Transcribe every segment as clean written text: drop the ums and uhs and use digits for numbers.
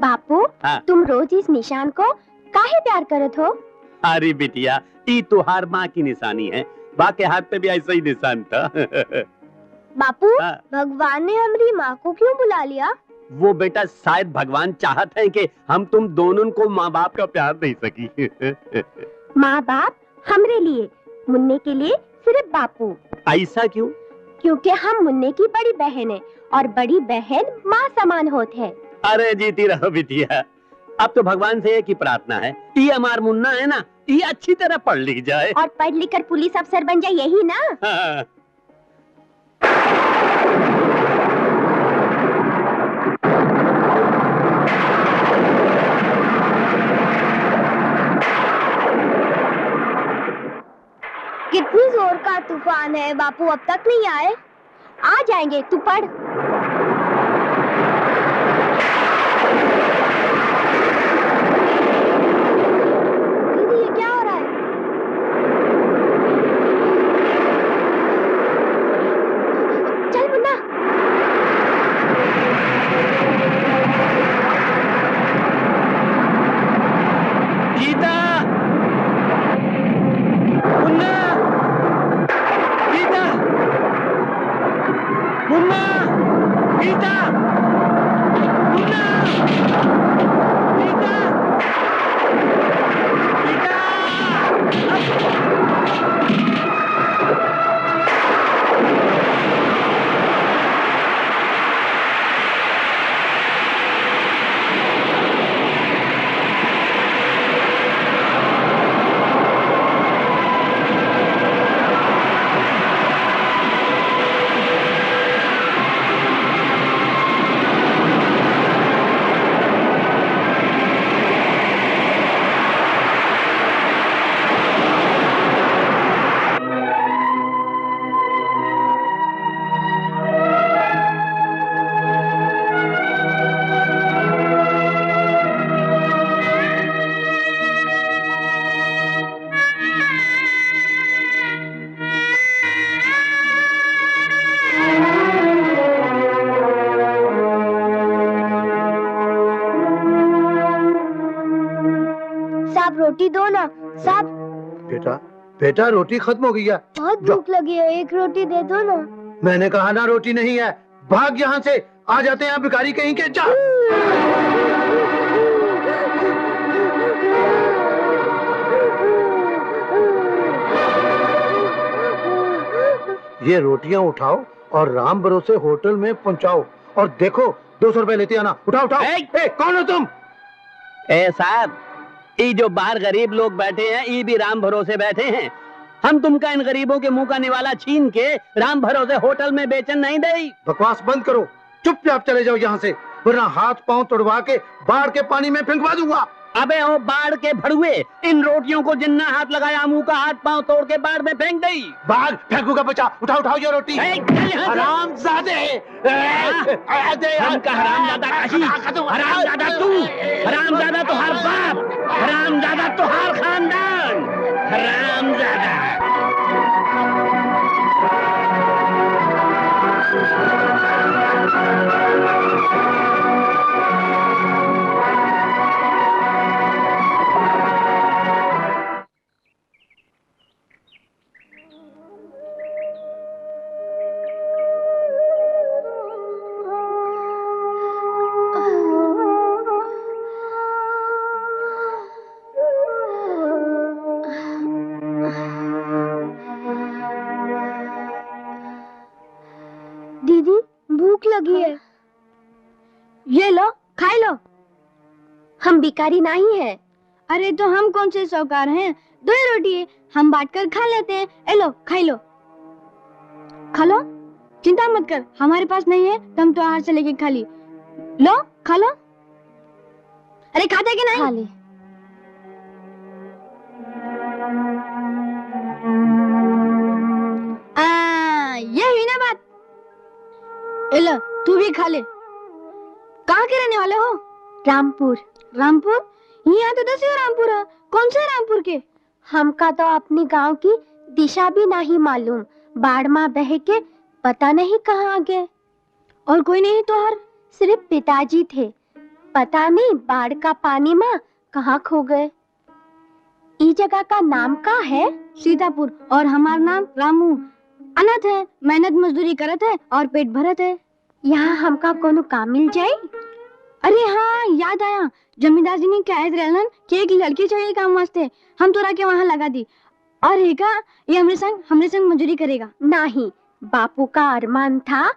बापू, तुम रोज इस निशान को काहे प्यार करत हो? अरे बिटिया, ई तुहार माँ की निशानी है, बा के हाथ पे भी ऐसा ही निशान था। बापू, भगवान ने हमारी माँ को क्यों बुला लिया? वो बेटा शायद भगवान चाहते हैं कि हम तुम दोनों को माँ बाप का प्यार दे सकी। माँ बाप हमरे लिए, मुन्ने के लिए सिर्फ बापू। ऐसा क्यों? क्योंकि हम मुन्ने की बड़ी बहन है और बड़ी बहन माँ समान होती है। अरे जीती रहो बिटिया, अब तो भगवान से एक ही प्रार्थना है, ये हमार मुन्ना है ना, ये अच्छी तरह पढ़ लिख जाए और पढ़ लिख कर पुलिस अफसर बन जाए, यही ना? हाँ। कितनी जोर का तूफान है, बापू अब तक नहीं आए? आ जाएंगे, तू पढ़। दीदी, ये क्या हो रहा है? चल मुन्ना। गीता, मुन्ना, गीता, मुन्ना, गीता, मुन्ना, गीता, रोटी दो ना साहब। बेटा बेटा रोटी खत्म हो गई है। बहुत भूख लगी है, एक रोटी दे दो ना। मैंने कहा ना रोटी नहीं है, भाग यहाँ से। आ जाते हैं भिखारी कहीं के। जा। ये रोटियां उठाओ और राम भरोसे होटल में पहुंचाओ, और देखो 200 रुपए लेते आना। उठाओ उठाओ। कौन हो तुम? ए साहब, ये जो बाहर गरीब लोग बैठे हैं, ये भी राम भरोसे बैठे हैं। हम तुमका इन गरीबों के मुंह का निवाला छीन के राम भरोसे होटल में बेचन नहीं दे। बकवास बंद करो, चुपचाप चले जाओ यहाँ से, वरना हाथ पांव तोड़वा के बाढ़ के पानी में फेंकवा दूंगा। अबे ओ बाढ़ के भड़ुए, इन रोटियों को जिन्ना हाथ लगाया मुंह का हाथ पांव तोड़ के बाढ़ में फेंक दई। बाढ़ फेंकूंगा बचा। उठाओ उठाओ ये रोटी। हरामजादे। हमका हरामजादा कहीं, हरामजादा तू, हरामजादा तो हर बाप, हरामजादा तो हर खानदान, हरामजादा। दीदी भूख लगी है, ये लो खाई लो। हम भिखारी नहीं हैं। अरे तो हम कौन से साहूकार हैं? 2 ही रोटी है, हम बांटकर खा लेते हैं। ए लो खाई लो। खा लो, चिंता मत कर, हमारे पास नहीं है, तुम तो हाथ से लेके खा ली। लो खा लो। अरे खाते कि नहीं? खा ले। ये हुई ना बात। एला, तू भी खा ले। कहाँ के रहने वाले हो? रामपुर। रामपुर? यहाँ तो 10 रामपुर है। कौन से रामपुर के? हमका तो अपनी गांव की दिशा भी नहीं मालूम। बाढ़ में बह के पता नहीं कहाँ आ गए। और कोई नहीं तो? हर सिर्फ पिताजी थे, पता नहीं बाढ़ का पानी में कहाँ खो गए। ई जगह का नाम का है? सीतापुर। और हमारा नाम रामू। अनाथ है, मेहनत मजदूरी करत है और पेट भरत है। यहाँ हमका कोनो काम मिल जाए? अरे हाँ, याद आया, जमींदार जी ने कहत रहलन कि एक लड़की चाहिए काम वास्ते, हम तोरा के वहाँ लगा दी। और ये हमरे संग मजदूरी करेगा। नहीं, बापू का अरमान था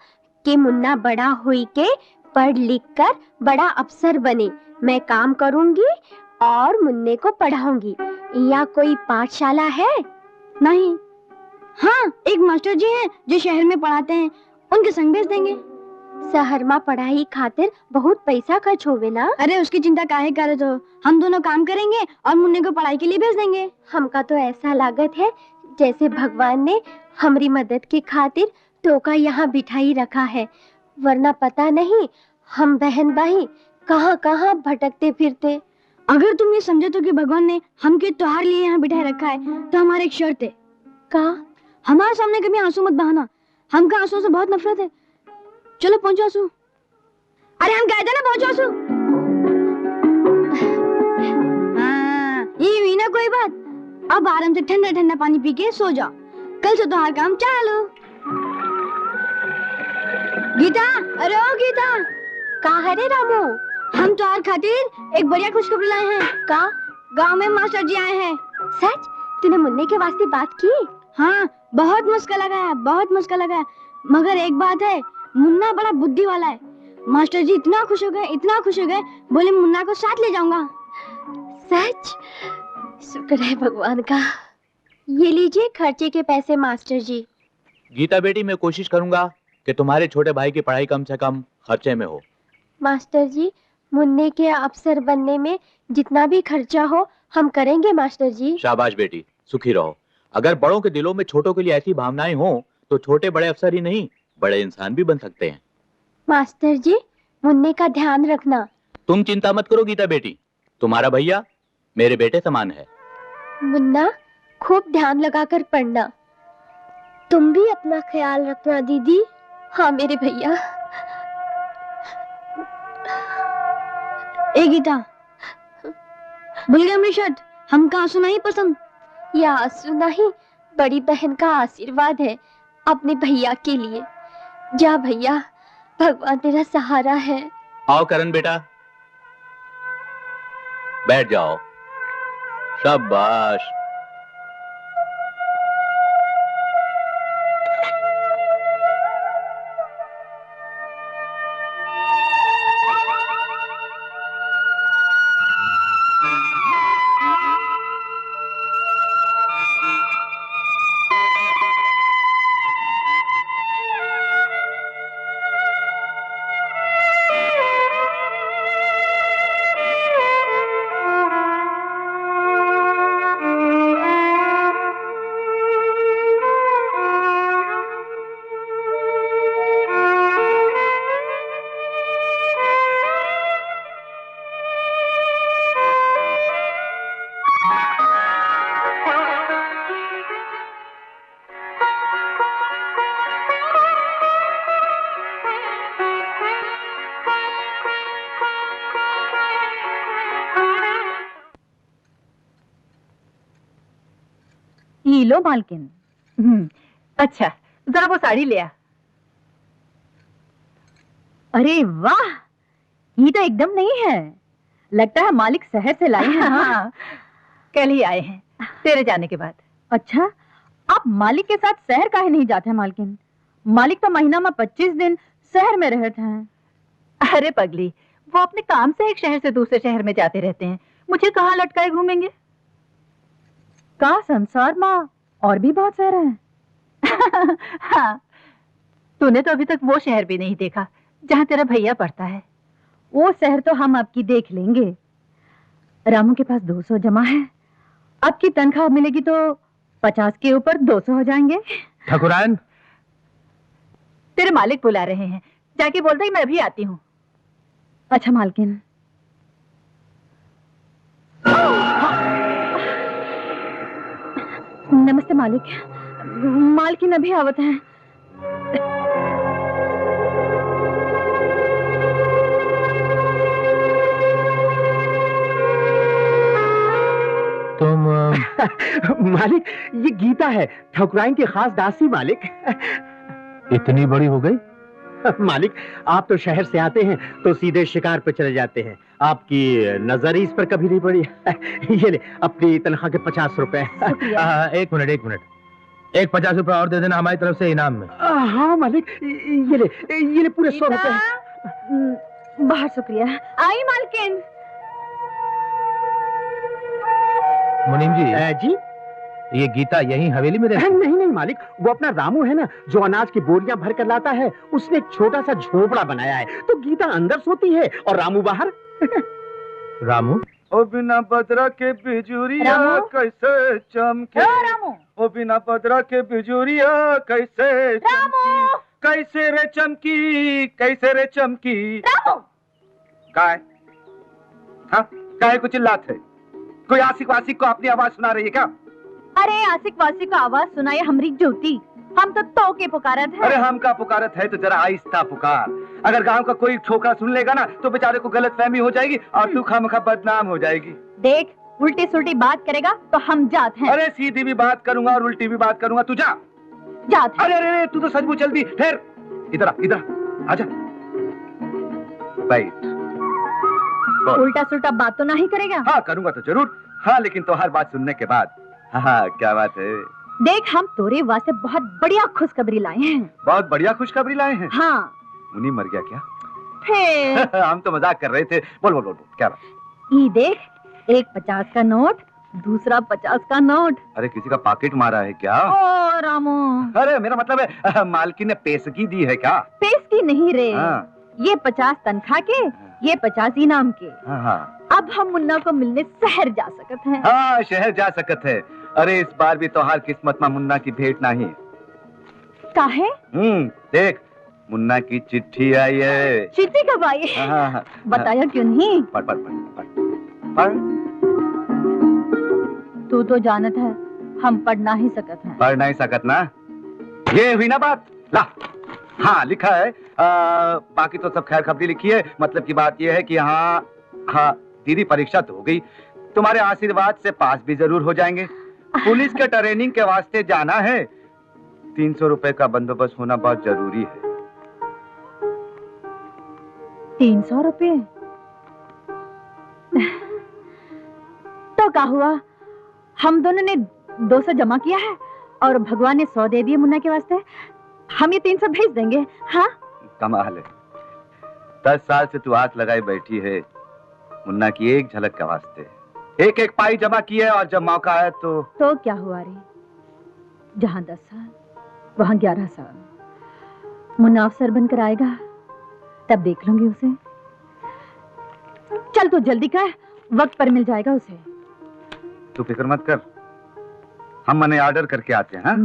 कि मुन्ना बड़ा हुई के पढ़ लिख कर बड़ा अफसर बने। मैं काम करूंगी और मुन्ने को पढ़ाऊंगी। यहाँ कोई पाठशाला है? नहीं। हाँ, एक मास्टर जी हैं जो शहर में पढ़ाते हैं, उनके संग भेज देंगे। शहर में पढ़ाई खातिर बहुत पैसा खर्च होवे ना? अरे उसकी चिंता काहे करत हो, हम दोनों काम करेंगे और मुन्ने को पढ़ाई के लिए भेज देंगे। हमका तो ऐसा लागत है जैसे भगवान ने हमारी मदद की खातिर टोका यहाँ बिठाई रखा है, वरना पता नहीं हम बहन भाई कहाँ कहाँ भटकते फिरते। अगर तुम ये समझे तो कि भगवान ने हमके त्योहार लिए यहाँ बिठाए रखा है, तो हमारे एक शर्त है। का? हमारे सामने कभी आंसू मत बहाना, हमका आंसू से बहुत नफरत है। चलो पहुंचो आंसू। अरे हम कहते ना पहुंचो आंसू। हाँ, ये हुई ना कोई बात। अब आराम से ठंडा ठंडा पानी पी के सो जाओ, कल से त्योहार काम चालू। गीता, अरे ओ गीता। कहाँ है रे रामू? हम त्योहार खातिर एक बढ़िया खुशखबरी लाए हैं। का? गांव में मास्टर जी आए हैं। सच? तूने मुन्ने के वास्ते बात की? हाँ, बहुत मुश्किल लगाया, बहुत मुश्किल लगाया, मगर एक बात है, मुन्ना बड़ा बुद्धि वाला है। मास्टर जी इतना खुश हो गए, इतना खुश हो गए, बोले मुन्ना को साथ ले जाऊंगा। सच? शुक्र है भगवान का। ये लीजिए खर्चे के पैसे मास्टर जी। गीता बेटी, मैं कोशिश करूंगा कि तुम्हारे छोटे भाई की पढ़ाई कम से कम खर्चे में हो। मास्टर जी, मुन्ने के अफसर बनने में जितना भी खर्चा हो हम करेंगे मास्टर जी। शाबाश बेटी, सुखी रहो। अगर बड़ों के दिलों में छोटों के लिए ऐसी भावनाएं हो तो छोटे बड़े अफसर ही नहीं, बड़े इंसान भी बन सकते हैं। मास्टर जी, मुन्ने का ध्यान रखना। तुम चिंता मत करो गीता बेटी, तुम्हारा भैया मेरे बेटे समान है। मुन्ना, खूब ध्यान लगाकर पढ़ना। तुम भी अपना ख्याल रखना दीदी। हाँ मेरे भैया। ए गीता, भूल गए हमने शर्त, हमका आंसू नहीं पसंद। यह आंसू नहीं, बड़ी बहन का आशीर्वाद है अपने भैया के लिए। जा भैया, भगवान तेरा सहारा है। आओ करण बेटा, बैठ जाओ। शाबाश। ये लो मालकिन। अच्छा, जरा वो साड़ी ले आ। अरे वाह, ये तो एकदम नहीं है, लगता है मालिक शहर से लाई है। हाँ, कल ही आए हैं तेरे जाने के बाद। अच्छा, आप मालिक के साथ शहर काहे नहीं जाते हैं मालकिन? मालिक तो महीना में 25 दिन शहर में रहते हैं। अरे पगली, वो अपने काम से एक शहर से दूसरे शहर में जाते रहते हैं, मुझे कहाँ लटकाए घूमेंगे? का संसार माँ और भी बहुत शहर हैं। हाँ, तूने तो अभी तक वो शहर भी नहीं देखा जहाँ तेरा भैया पढ़ता है। वो शहर तो हम आपकी देख लेंगे। रामू के पास 200 जमा है, आपकी तनख्वाह मिलेगी तो 50 के ऊपर 200 हो जाएंगे। ठाकुरान, तेरे मालिक बुला रहे हैं, जाके बोलते ही मैं अभी आती हूँ। अच्छा मालकिन। नमस्ते मालिक, मालकिन अभी आवत है। मालिक, ये गीता है, ठकुराइन की खास दासी मालिक। इतनी बड़ी हो गई? मालिक, आप तो शहर से आते हैं तो सीधे शिकार पे चले जाते हैं, आपकी नजर इस पर कभी नहीं पड़ी। ये ले अपनी तनख्वाह के 50 रुपए। एक मिनट, एक 50 रुपए और दे देना हमारी तरफ से इनाम में। हाँ मालिक, ये ले पूरे 100 रुपए। बहुत शुक्रिया। आई मालकिन। मुनीम जी, जी ये गीता यही हवेली में रहती है? नहीं मालिक, वो अपना रामू है ना जो अनाज की बोरियां भर कर लाता है, उसने एक छोटा सा झोपड़ा बनाया है, तो गीता अंदर सोती है और रामू बाहर। रामू? ओ बिना बदरा के बिजुरिया कैसे चमके, रामू, ओ बिना बदरा के बिजुरिया कैसे चमकी, कैसे रे चमकी, कैसे रे चमकी। काय? हाँ, काय को चिल्लाते? कोई आशिक वासिक को अपनी आवाज सुना रही है क्या? अरे आशिक वासिक को आवाज सुनाए हमरी ज्योति, हम तो के पुकारत है। अरे हम का पुकारत है तो जरा आहिस्ता पुकार, अगर गांव का कोई छोकरा सुन लेगा ना तो बेचारे को गलतफहमी हो जाएगी और तू खामखा बदनाम हो जाएगी। देख, उल्टी सुल्टी बात करेगा तो हम जात हैं। अरे सीधी भी बात करूंगा और उल्टी भी बात करूंगा, तू जा। जात है। अरे तू तो सचमुच जल्दी ठहर, इधर आजा, बैठ। उल्टा सुल्टा बात तो नहीं करेगा? हाँ करूंगा तो जरूर, हाँ लेकिन तो हर बात सुनने के बाद। हाँ क्या बात है? देख, हम तोरे वास्ते बहुत बढ़िया खुशखबरी लाए हैं। बहुत बढ़िया खुशखबरी लाए हैं? हाँ। मुनी मर गया क्या? फिर हम तो मजाक कर रहे थे। बोल क्या बात? ये देख, एक 50 का नोट, दूसरा 50 का नोट। अरे किसी का पॉकेट मारा है क्या? ओ रामू। अरे मेरा मतलब है मालकिन ने पेशगी दी है क्या? पेशगी नहीं रे, हाँ। ये 50 तनख्वाह के, ये 50 इनाम के। हाँ। अब हम मुन्ना को मिलने शहर जा सकते हैं। हाँ शहर जा सकते हैं। अरे इस बार भी तो हर किस्मत में मुन्ना की भेंट नहीं। काहे? देख मुन्ना की चिट्ठी आई है। चिट्ठी कब आई? हाँ। बताया क्यों नहीं? पढ़। तू तो जानत है हम पढ़ नहीं सकत हैं। पढ़ नहीं सकत ना, ये हुई ना बात। ला, हाँ लिखा है। बाकी तो सब खैर खबरी लिखी है। मतलब की बात ये है कि हाँ दीदी परीक्षा तो हो गई, तुम्हारे आशीर्वाद से पास भी जरूर हो जाएंगे। पुलिस के ट्रेनिंग के वास्ते जाना है, 300 रुपए का बंदोबस्त होना बहुत जरूरी है। 300 रुपए? तो क्या हुआ, हम दोनों ने 200 जमा किया है और भगवान ने 100 दे दिए मुन्ना के वास्ते। हम ये 300 भेज देंगे। हाँ कमाल है, 10 साल से तू आस लगाई बैठी है मुन्ना की एक झलक के वास्ते। एक एक पाई जमा की है और जब मौका आया तो क्या हुआ रे, जहां 10 साल वहां 11 साल। मुन्ना अफसर बनकर आएगा तब देख लूंगी उसे। चल तू जल्दी कर, वक्त पर मिल जाएगा उसे। तू फिक्र मत कर, हम मने ऑर्डर करके आते हैं।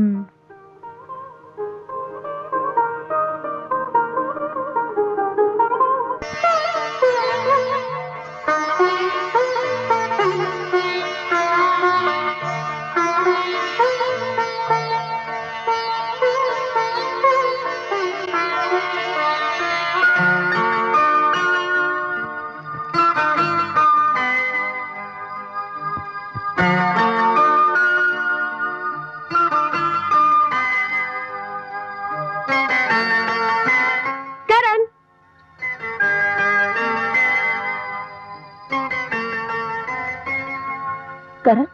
करण,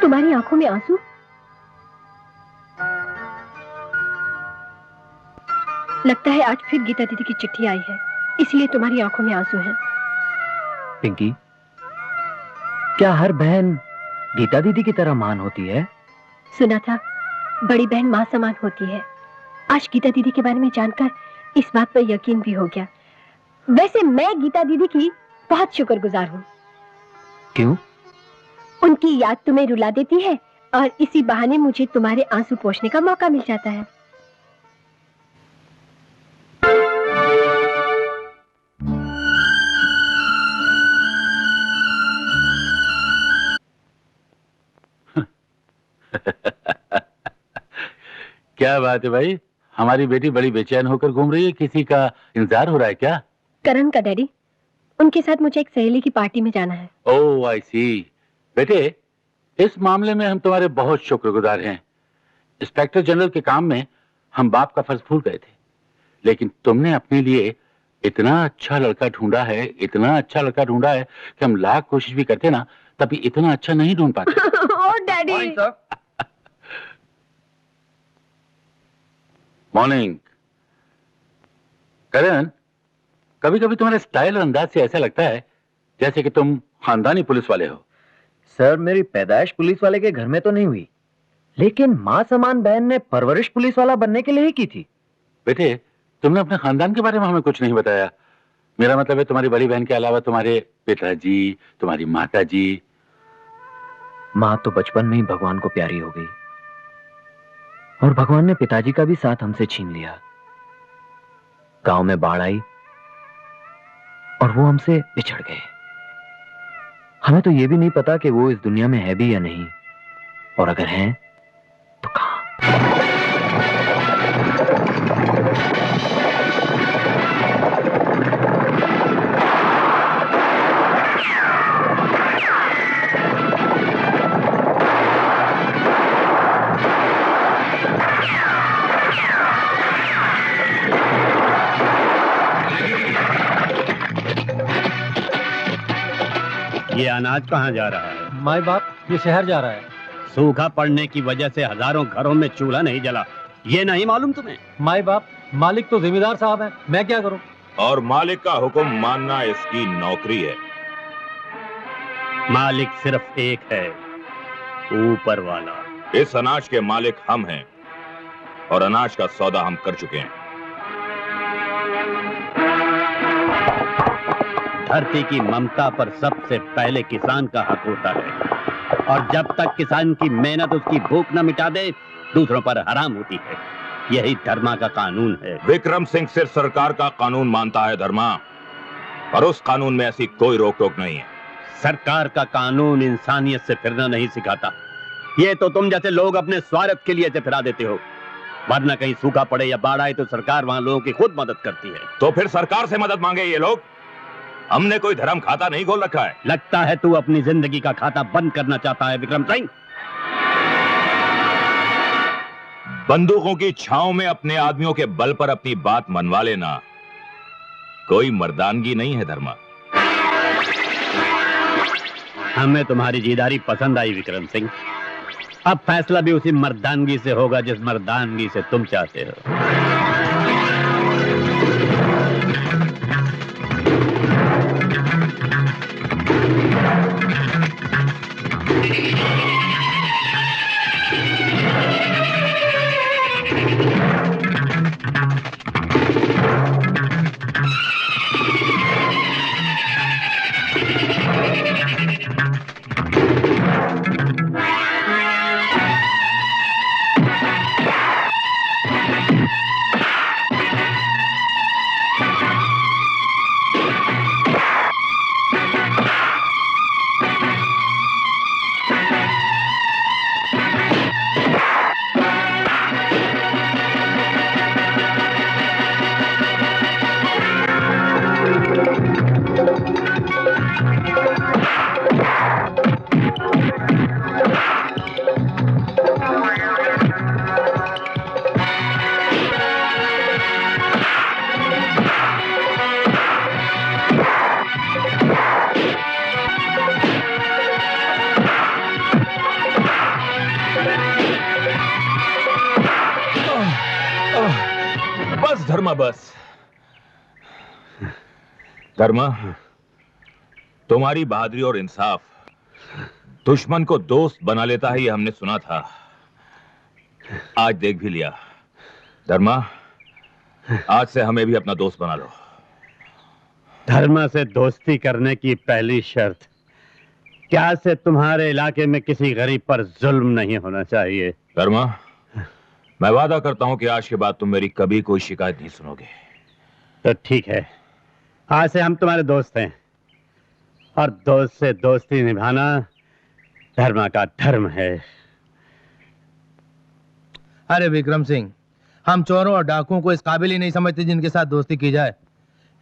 तुम्हारी आंखों में आंसू? लगता है आज फिर गीता दीदी की चिट्ठी आई है, इसलिए तुम्हारी आंखों में आंसू हैं। पिंकी, क्या हर बहन गीता दीदी की तरह महान होती है? सुना था बड़ी बहन मां समान होती है। आज गीता दीदी के बारे में जानकर इस बात पर यकीन भी हो गया। वैसे मैं गीता दीदी की बहुत शुक्रगुजार हूँ। क्यों? उनकी याद तुम्हें रुला देती है और इसी बहाने मुझे तुम्हारे आंसू पोंछने का मौका मिल जाता है। क्या बात है भाई, हमारी बेटी बड़ी बेचैन होकर घूम रही है, किसी का इंतजार हो रहा है क्या? करण का डैडी, उनके साथ मुझे एक सहेली की पार्टी में जाना है। ओह आई सी। बेटे, इस मामले में हम तुम्हारे बहुत शुक्रगुजार हैं। इंस्पेक्टर जनरल के काम में हम बाप का फर्ज भूल गए थे, लेकिन तुमने अपने लिए इतना अच्छा लड़का ढूंढा है, इतना अच्छा लड़का ढूंढा है कि हम लाख कोशिश भी करते ना तभी इतना अच्छा नहीं ढूंढ पाते। ओ डैडी। मॉर्निंग। करण, कभी कभी तुम्हारे स्टाइल और अंदाज से ऐसा लगता है जैसे कि तुम खानदानी पुलिस वाले हो। सर, मेरी पैदाइश पुलिस वाले के घर में तो नहीं हुई, लेकिन माँ समान बहन ने परवरिश पुलिस वाला बनने के लिए ही की थी। बेटे, तुमने अपने खानदान के बारे में हमें कुछ नहीं बताया। मेरा मतलब है तुम्हारी बड़ी बहन के अलावा तुम्हारे पिताजी, तुम्हारी माताजी। माँ तो बचपन में ही भगवान को प्यारी हो गई और भगवान ने पिताजी का भी साथ हमसे छीन लिया। गांव में बाढ़ आई और वो हमसे बिछड़ गए। हमें तो ये भी नहीं पता कि वो इस दुनिया में है भी या नहीं, और अगर हैं तो कहां। ये अनाज कहाँ जा रहा है? माई बाप, ये शहर जा रहा है। सूखा पड़ने की वजह से हजारों घरों में चूल्हा नहीं जला, ये नहीं मालूम तुम्हें? माई बाप, मालिक तो जिम्मेदार साहब हैं, मैं क्या करूं? और मालिक का हुक्म मानना इसकी नौकरी है। मालिक सिर्फ एक है, ऊपर वाला। इस अनाज के मालिक हम हैं और अनाज का सौदा हम कर चुके हैं। धरती की ममता पर सबसे पहले किसान का हक होता है, और जब तक किसान की मेहनत उसकी भूख न मिटा दे, दूसरों पर हराम होती है। यही धर्मा का कानून है। विक्रम सिंह सिर्फ सरकार का कानून मानता है धर्मा, पर उस कानून में ऐसी कोई रोक टोक नहीं है। सरकार का कानून इंसानियत से फिरना नहीं सिखाता। ये तो तुम जैसे लोग अपने स्वार्थ के लिए फिरा देते हो, वरना कहीं सूखा पड़े या बाढ़ आए तो सरकार वहां लोगों की खुद मदद करती है। तो फिर सरकार से मदद मांगे ये लोग? हमने कोई धर्म खाता नहीं खोल रखा है। लगता है तू अपनी जिंदगी का खाता बंद करना चाहता है विक्रम सिंह। बंदूकों की छांव में अपने आदमियों के बल पर अपनी बात मनवा लेना कोई मर्दानगी नहीं है धर्मा। हमें तुम्हारी जीदारी पसंद आई विक्रम सिंह। अब फैसला भी उसी मर्दानगी से होगा जिस मर्दानगी से तुम चाहते हो। बस धर्मा, तुम्हारी बहादुरी और इंसाफ दुश्मन को दोस्त बना लेता है, ये हमने सुना था, आज देख भी लिया। धर्मा, आज से हमें भी अपना दोस्त बना लो। धर्मा से दोस्ती करने की पहली शर्त क्या से तुम्हारे इलाके में किसी गरीब पर जुल्म नहीं होना चाहिए। धर्मा, मैं वादा करता हूं कि आज के बाद तुम मेरी कभी कोई शिकायत नहीं सुनोगे। तो ठीक है, आज से हम तुम्हारे दोस्त हैं, और दोस्त से दोस्ती निभाना धर्मा का धर्म है। अरे विक्रम सिंह, हम चोरों और डाकुओं को इस काबिल ही नहीं समझते जिनके साथ दोस्ती की जाए।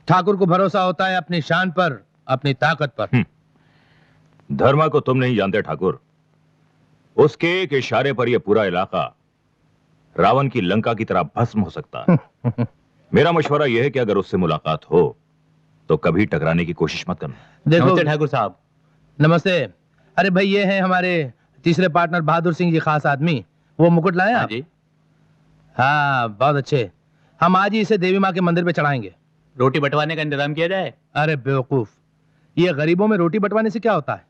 ठाकुर को भरोसा होता है अपनी शान पर, अपनी ताकत पर। धर्मा को तुम नहीं जानते ठाकुर, उसके एक इशारे पर यह पूरा इलाका रावण की लंका की तरह भस्म हो सकता है। मेरा मशवरा यह है कि अगर उससे मुलाकात हो तो कभी टकराने की कोशिश मत करना। देखो नमस्ते ठाकुर साहब। नमस्ते। अरे भाई, ये हैं हमारे तीसरे पार्टनर बहादुर सिंह जी, खास आदमी। वो मुकुट लाए आप? जी। हाँ, बहुत अच्छे। हम आज ही इसे देवी माँ के मंदिर पे चढ़ाएंगे। रोटी बंटवाने का इंतजाम किया जाए। अरे बेवकूफ, ये गरीबों में रोटी बंटवाने से क्या होता है?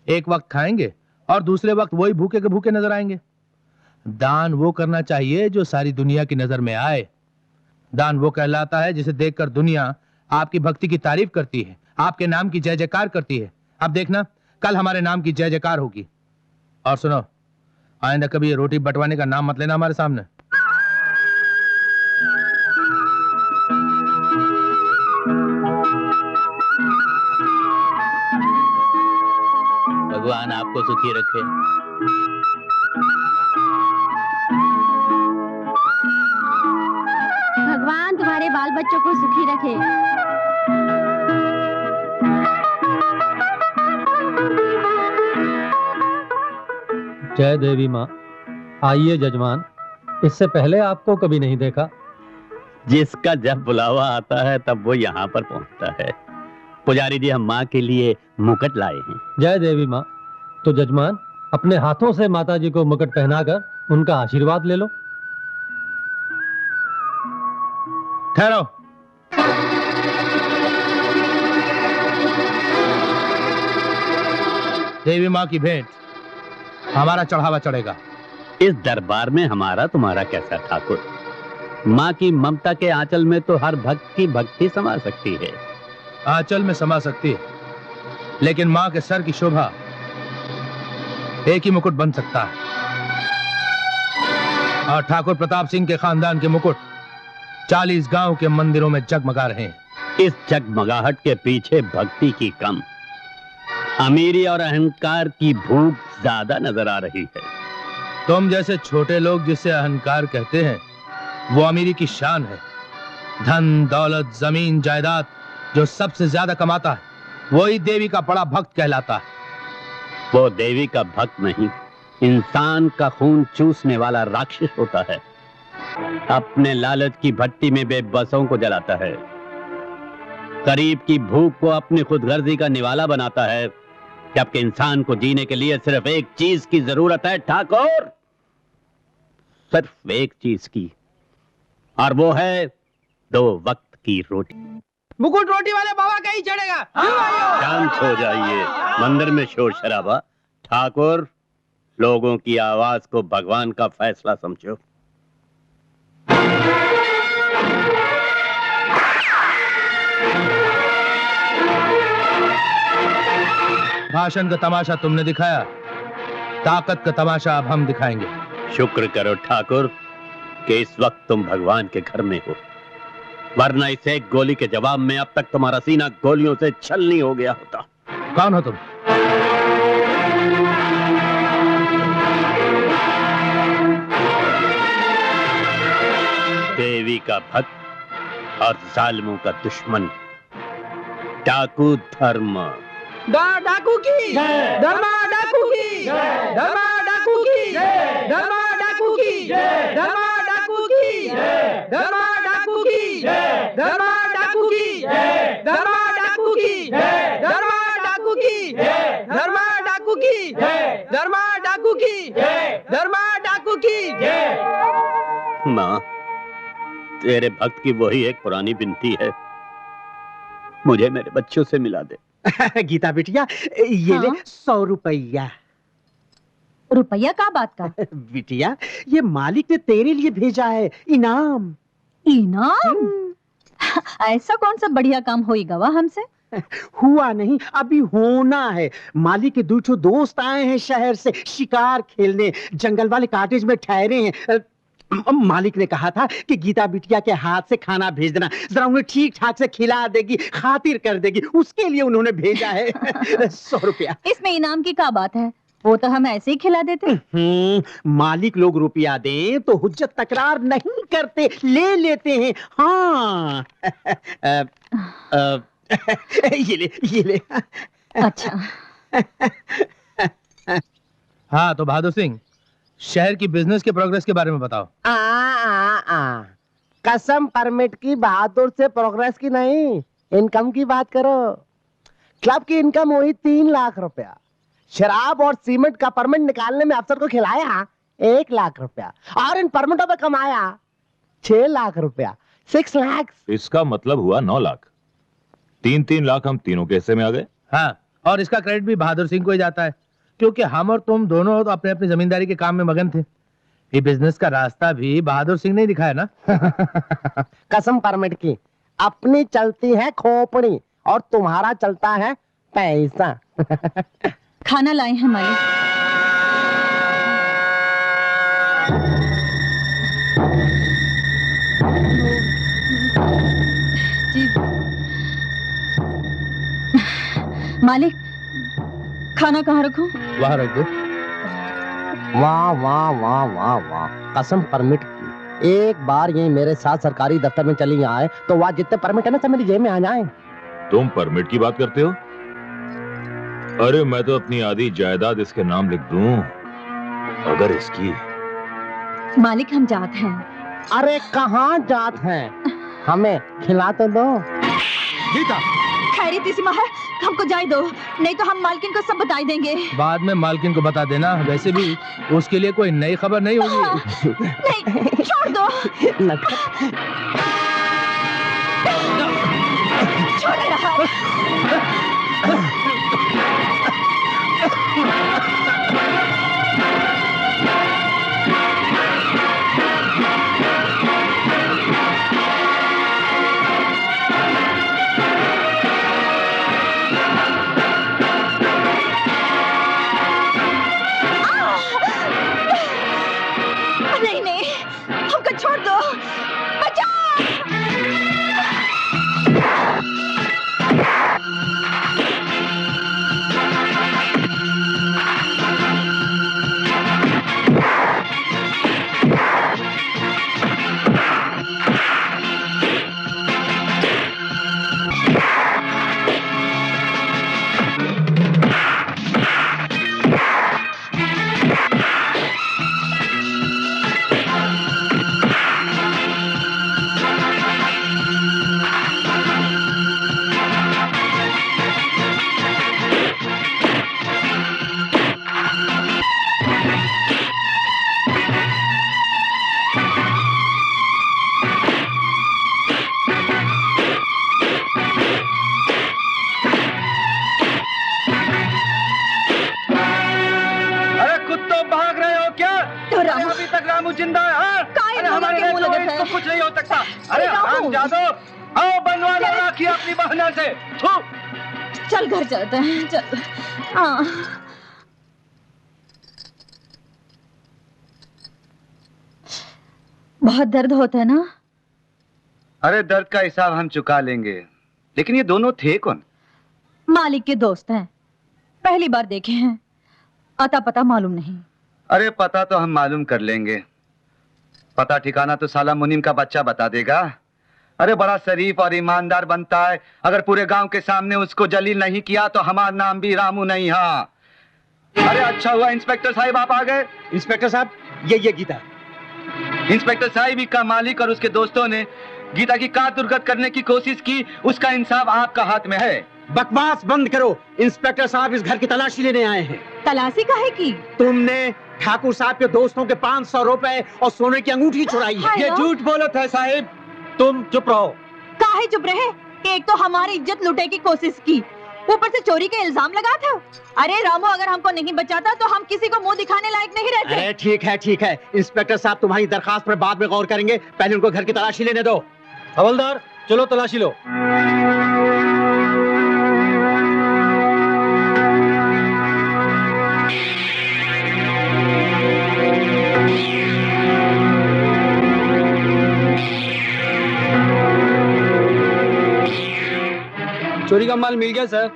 एक वक्त खाएंगे और दूसरे वक्त वही भूखे के भूखे नजर आएंगे। दान वो करना चाहिए जो सारी दुनिया की नजर में आए। दान वो कहलाता है जिसे देखकर दुनिया आपकी भक्ति की तारीफ करती है, आपके नाम की जय जयकार करती है। अब देखना, कल हमारे नाम की जय जयकार होगी। और सुनो, आइंदा कभी ये रोटी बंटवाने का नाम मत लेना हमारे सामने। भगवान आपको सुखी रखे। भगवान तुम्हारे बाल बच्चों को सुखी रखे। जय देवी माँ। आइए जजमान, इससे पहले आपको कभी नहीं देखा। जिसका जब बुलावा आता है तब वो यहाँ पर पहुँचता है। पुजारी जी, हम माँ के लिए मुकुट लाए हैं। जय देवी माँ। तो जजमान, अपने हाथों से माता जी को मुकुट पहनाकर उनका आशीर्वाद ले लो। ठहरो। देवी माँ की भेंट, हमारा चढ़ावा चढ़ेगा। इस दरबार में हमारा तुम्हारा कैसा ठाकुर? माँ की ममता के आंचल में तो हर भक्त की भक्ति समा सकती है। आंचल में समा सकती है, लेकिन माँ के सर की शोभा एक ही मुकुट बन सकता है। और ठाकुर प्रताप सिंह के खानदान के मुकुट 40 गांव के मंदिरों में जगमगा रहे हैं। इस जगमगाहट के पीछे भक्ति की कम, अमीरी और अहंकार की भूख ज्यादा नजर आ रही है। तुम जैसे छोटे लोग जिसे अहंकार कहते हैं, वो अमीरी की शान है। धन दौलत जमीन जायदाद जो सबसे ज्यादा कमाता है, वही देवी का बड़ा भक्त कहलाता है। वो देवी का भक्त नहीं, इंसान का खून चूसने वाला राक्षस होता है। अपने लालच की भट्टी में बेबसों को जलाता है, गरीब की भूख को अपनी खुदगर्जी का निवाला बनाता है, जबकि इंसान को जीने के लिए सिर्फ एक चीज की जरूरत है ठाकुर, सिर्फ एक चीज की, और वो है 2 वक्त की रोटी। मुकुट रोटी वाले बाबा का ही चढ़ेगा। शांत हो जाइए, मंदिर में शोर शराबा। ठाकुर, लोगों की आवाज को भगवान का फैसला समझो। भाषण का तमाशा तुमने दिखाया, ताकत का तमाशा अब हम दिखाएंगे। शुक्र करो ठाकुर कि इस वक्त तुम भगवान के घर में हो, वरना इस एक गोली के जवाब में अब तक तुम्हारा सीना गोलियों से छलनी हो गया होता। कौन हो तुम? देवी का भक्त और जालिमों का दुश्मन, डाकू धर्म। डाकू की धर्मा, डाकू की धर्मा, डाकू की धर्मा, डाकू की धर्मा, डाकू की धर्मा, डाकू की धर्मा, डाकू की धर्मा, डाकू की धर्मा, डाकू की धर्मा, डाकू की धर्मा, डाकू की धर्मा, डाकू की। माँ, तेरे भक्त की वही एक पुरानी विनती है, मुझे मेरे बच्चों से मिला दे। गीता बिटिया, ये ले 100 रुपया। रुपया का बात का? बिटिया, ये मालिक ने तेरे लिए भेजा है, इनाम। इनाम? ऐसा कौन सा बढ़िया काम होएगा वह हमसे? हुआ नहीं, अभी होना है। मालिक के 2 दोस्त आए हैं शहर से शिकार खेलने, जंगल वाले कॉटेज में ठहरे हैं। मालिक ने कहा था कि गीता बिटिया के हाथ से खाना भेज देना, जरा उन्हें ठीक ठाक से खिला देगी, खातिर कर देगी, उसके लिए उन्होंने भेजा है। 100 रुपया। इसमें इनाम की क्या बात है? वो तो हम ऐसे ही खिला देते। मालिक लोग रुपया दें तो हुज्जत तकरार नहीं करते, ले लेते हैं। हाँ। ये ले। अच्छा। हाँ तो बहादुर सिंह, शहर की बिजनेस के प्रोग्रेस के बारे में बताओ। कसम परमिट की, बहादुर से प्रोग्रेस की नहीं, इनकम की बात करो। क्लब की इनकम हुई 3 लाख रुपया। शराब और सीमेंट का परमिट निकालने में अफसर को खिलाया 1 लाख रुपया, और इन परमिटों पे कमाया 6 लाख रुपया, 6 लाख। इसका मतलब हुआ 9 लाख। 3-3 लाख हम तीनों के हिस्से में आ गए। हाँ, और इसका क्रेडिट भी बहादुर सिंह को ही जाता है, क्योंकि हम और तुम दोनों तो अपने अपनी जमींदारी के काम में मगन थे। ये बिजनेस का रास्ता भी बहादुर सिंह ने दिखाया ना। कसम परमिट की, अपनी चलती है खोपड़ी और तुम्हारा चलता है पैसा। खाना लाए हैं मालिक। जी मालिक, खाना कहाँ रखूं? वहाँ रख दो। वाह वाह वाह वाह वाह, कसम परमिट की, एक बार ये मेरे साथ सरकारी दफ्तर में चली आए तो वहाँ जितने परमिट है ना सब मेरी जेब में आ जाए। तुम परमिट की बात करते हो? अरे मैं तो अपनी आधी जायदाद इसके नाम लिख दूं अगर इसकी। मालिक हम जात हैं। अरे कहाँ जात हैं, हमें खिला तो दो। गीता, खैरियत इसी है, हमको जाए दो, नहीं तो हम मालकिन को सब बता देंगे। बाद में मालकिन को बता देना, वैसे भी उसके लिए कोई नई खबर नहीं होगी। नहीं, छोड़ दो। छोड़ रहा। छोड़ दो, जिंदा है। अरे हमारे इसको कुछ नहीं हो सकता। अरे हम जादो, आओ बनवा लो राखी अपनी बहना से। चल घर चलते हैं, चल। बहुत दर्द होता है ना? अरे दर्द का हिसाब हम चुका लेंगे, लेकिन ये दोनों थे कौन? मालिक के दोस्त हैं, पहली बार देखे हैं, अता पता मालूम नहीं। अरे पता तो हम मालूम कर लेंगे, पता ठिकाना तो साला मुनीम का बच्चा बता देगा। अरे बड़ा शरीफ और ईमानदार बनता है, अगर पूरे गांव के सामने उसको जलील नहीं किया तो हमारा नाम भी रामू नहीं। हाँ अरे अच्छा हुआ इंस्पेक्टर साहब आप आ गए। इंस्पेक्टर साहब ये गीता। इंस्पेक्टर साहब का मालिक और उसके दोस्तों ने गीता की कार दुर्गत करने की कोशिश की, उसका इंसाफ आपका हाथ में है। बकवास बंद करो, इंस्पेक्टर साहब इस घर की तलाशी लेने आए हैं। तलाशी काहे की? तुमने ठाकुर साहब के दोस्तों के 500 रुपए और सोने की अंगूठी चुराई है। ये झूठ बोला था साहिब। तुम चुप रहो। काहे चुप रहे? एक तो हमारी इज्जत लुटे की कोशिश की, ऊपर से चोरी के इल्जाम लगा था। अरे रामू, अगर हमको नहीं बचाता तो हम किसी को मुंह दिखाने लायक नहीं रहते। अरे ठीक है, इंस्पेक्टर साहब तुम्हारी दरखास्त पर बाद में गौर करेंगे, पहले उनको घर की तलाशी लेने दो। हवलदार चलो तलाशी लो। चोरी का माल मिल गया सर।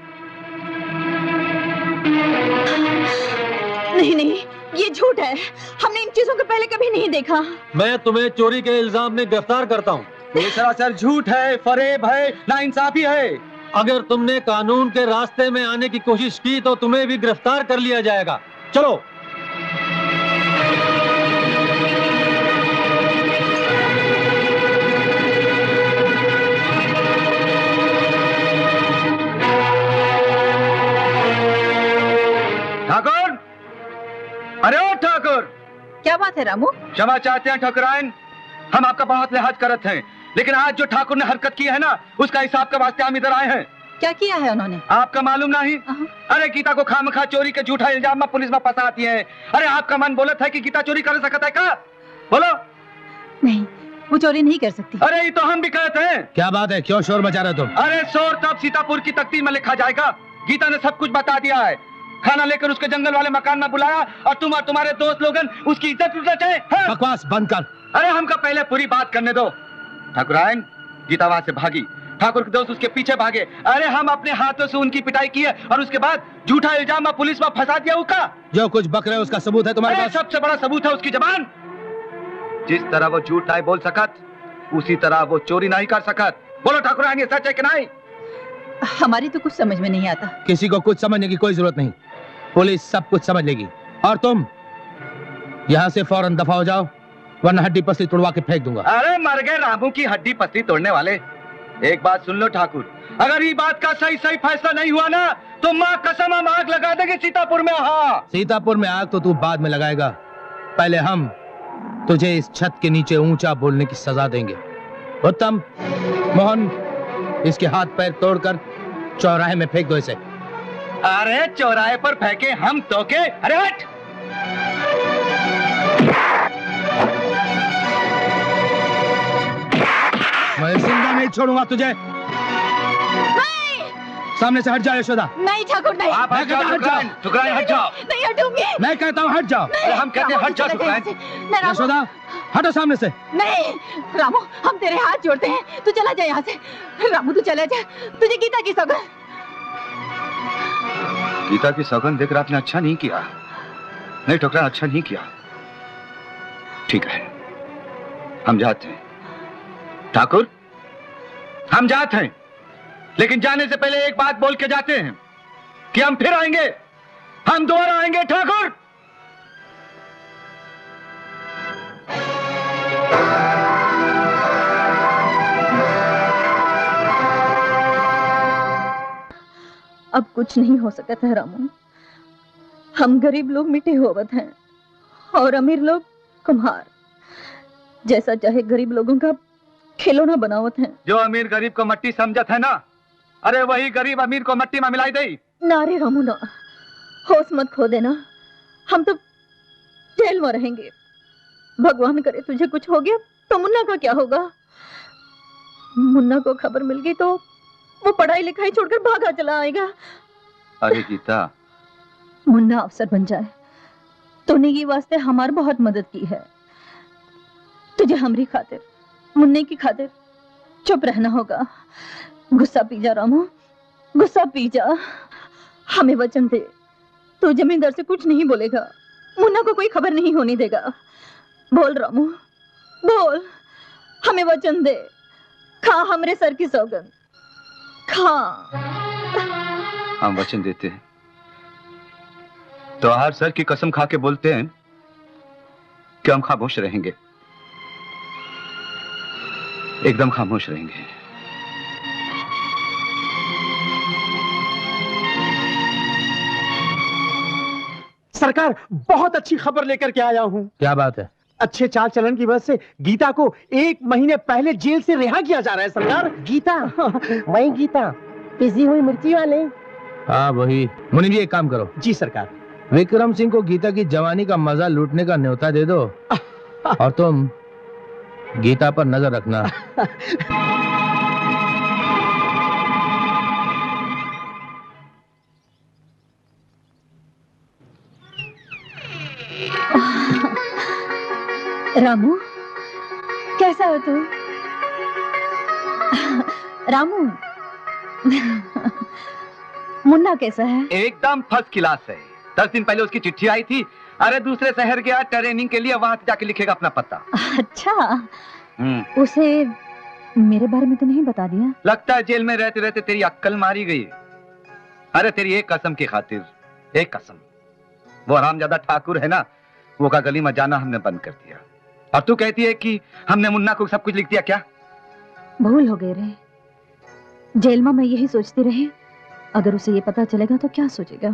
नहीं, ये झूठ है, हमने इन चीजों को पहले कभी नहीं देखा। मैं तुम्हें चोरी के इल्जाम में गिरफ्तार करता हूँ। ये सरासर झूठ है, फरेब है, नाइंसाफी है। अगर तुमने कानून के रास्ते में आने की कोशिश की तो तुम्हें भी गिरफ्तार कर लिया जाएगा। चलो। बात है रामू? क्षमा चाहते हैं ठाकुरायन, हम आपका बहुत लिहाज करते हैं, लेकिन आज जो ठाकुर ने हरकत की है ना, उसका हिसाब के वास्ते हम इधर आए हैं। क्या किया है उन्होंने? आपका मालूम नहीं? अरे गीता को खामखा चोरी के झूठा इल्जाम में पुलिस में फंसाती है। अरे आपका मन बोलत है कि गीता चोरी कर सकता है क्या? बोलो। नहीं, वो चोरी नहीं कर सकती। अरे ये तो हम भी कहते हैं। क्या बात है, क्यों शोर मचा रहे तुम? अरे शोर तब सीतापुर की तख्ती में लिखा जाएगा। गीता ने सब कुछ बता दिया है। खाना लेकर उसके जंगल वाले मकान में बुलाया और तुम और तुम्हारे दोस्त लोगन उसकी इज्जत रचे। बकवास बंद कर। अरे हमको पहले पूरी बात करने दो। ठाकुरायन, गीता वहां से भागी, ठाकुर के दोस्त उसके पीछे भागे। अरे हम अपने हाथों से उनकी पिटाई की है और उसके बाद झूठा इल्जाम में पुलिस में फंसा दिया उसका। जो कुछ बक रहे उसका सबूत है तुम्हारे पास? सबसे बड़ा सबूत है उसकी जबान। जिस तरह वो झूठ नहीं बोल सकत, उसी तरह वो चोरी नहीं कर सकत। बोलो ठाकुरायन, ये सच है कि नहीं? हमारी तो कुछ समझ में नहीं आता। किसी को कुछ समझने की कोई जरूरत नहीं, पुलिस सब कुछ समझ लेगी। और तुम यहाँ से फौरन दफा हो जाओ, वरना हड्डी पसली तोड़वा के फेंक दूंगा। अरे मर गए रामू की हड्डी पसली तोड़ने वाले। एक बात सुन लो ठाकुर, अगर ये बात का सही सही फैसला नहीं हुआ ना, तो माँ कसम हम आग लगा देंगे सीतापुर में। हाँ, सीतापुर में आग तो तू बाद में लगाएगा, पहले हम तुझे इस छत के नीचे ऊंचा बोलने की सजा देंगे। उत्तम, मोहन, इसके हाथ पैर तोड़कर चौराहे में फेंक दो इसे। अरे चौराहे पर फेंके हम तो के? अरे हट! मैं जिंदा नहीं छोड़ूंगा तुझे। सामने से हट जाओ यशोदा। नहीं ठाकुर नहीं। आप हट जाओ ठाकुरायन, ठाकुरायन हट जाओ। नहीं हटूंगी। मैं कहता हूँ हट जाओ। अरे हम कहते हैं हट जाओ ठाकुरायन। यशोदा हटो सामने से। नहीं रामू, हम तेरे हाथ जोड़ते हैं, तू चला जा यहाँ से। रामू तू चला जा, तुझे गीता की सौगंध। गीता की सौगंध देकर आपने अच्छा नहीं किया। नहीं ठाकुरायन, अच्छा नहीं किया। ठीक है, हम जाते हैं ठाकुर, हम जाते हैं, लेकिन जाने से पहले एक बात बोल के जाते हैं कि हम फिर आएंगे, हम दोबारा आएंगे ठाकुर। अब कुछ नहीं हो सकता है रामू। हम गरीब लोग मिट्टी होवत हैं और अमीर लोग कुम्हार। जैसा चाहे गरीब लोगों का खिलौना बनावत हैं। जो अमीर गरीब को मट्टी समझत है ना, अरे वही गरीब अमीर को मट्टी में मिलाई दे। ना रे रामू ना, होश मत खो देना। हम तो जेल में रहेंगे। भगवान करे तुझे कुछ हो गया तो मुन्ना का क्या होगा? मुन्ना को खबर मिल गई तो वो पढ़ाई लिखाई छोड़कर भागा चला आएगा। अरे गीता, मुन्ना अफसर बन जाए, तूने ये वास्ते हमारी बहुत मदद की है। तुझे हमारी खातिर, मुन्ने की खातिर चुप रहना होगा। गुस्सा पी जा रामू, गुस्सा पी जा। हमें वचन दे, तू जमींदार से कुछ नहीं बोलेगा, मुन्ना को कोई खबर नहीं होने देगा। बोल रामू, बोल, हमें वचन दे। खा हमरे सर की सौगंध, खा। हम वचन देते हैं तो हर सर की कसम खा के बोलते हैं कि हम खामोश रहेंगे, एकदम खामोश रहेंगे। सरकार, बहुत अच्छी खबर लेकर के आया हूँ। क्या बात है? अच्छे चाल चलन की वजह से गीता को 1 महीने पहले जेल से रिहा किया जा रहा है सरकार। गीता? वही गीता, पिसी हुई मिर्ची वाले। हाँ वही। मुनीम जी एक काम करो। जी सरकार। विक्रम सिंह को गीता की जवानी का मजा लूटने का न्योता दे दो और तुम गीता पर नजर रखना। रामू, कैसा हो तू? रामू, मुन्ना कैसा है? एकदम फर्स्ट क्लास है। 10 दिन पहले उसकी चिट्ठी आई थी। अरे दूसरे शहर गया ट्रेनिंग के लिए, वहां से जाके लिखेगा अपना पता। अच्छा, उसे मेरे बारे में तो नहीं बता दिया? लगता है जेल में रहते रहते तेरी अक्ल मारी गई। अरे तेरी एक कसम की खातिर, एक कसम, वो हरामजादा ठाकुर है ना, वो का गली में जाना हमने बंद कर दिया। और तू कहती है कि हमने मुन्ना को सब कुछ लिख दिया। क्या भूल हो गए रे? जेल में मैं यही सोचती रही, अगर उसे ये पता चलेगा तो क्या सोचेगा।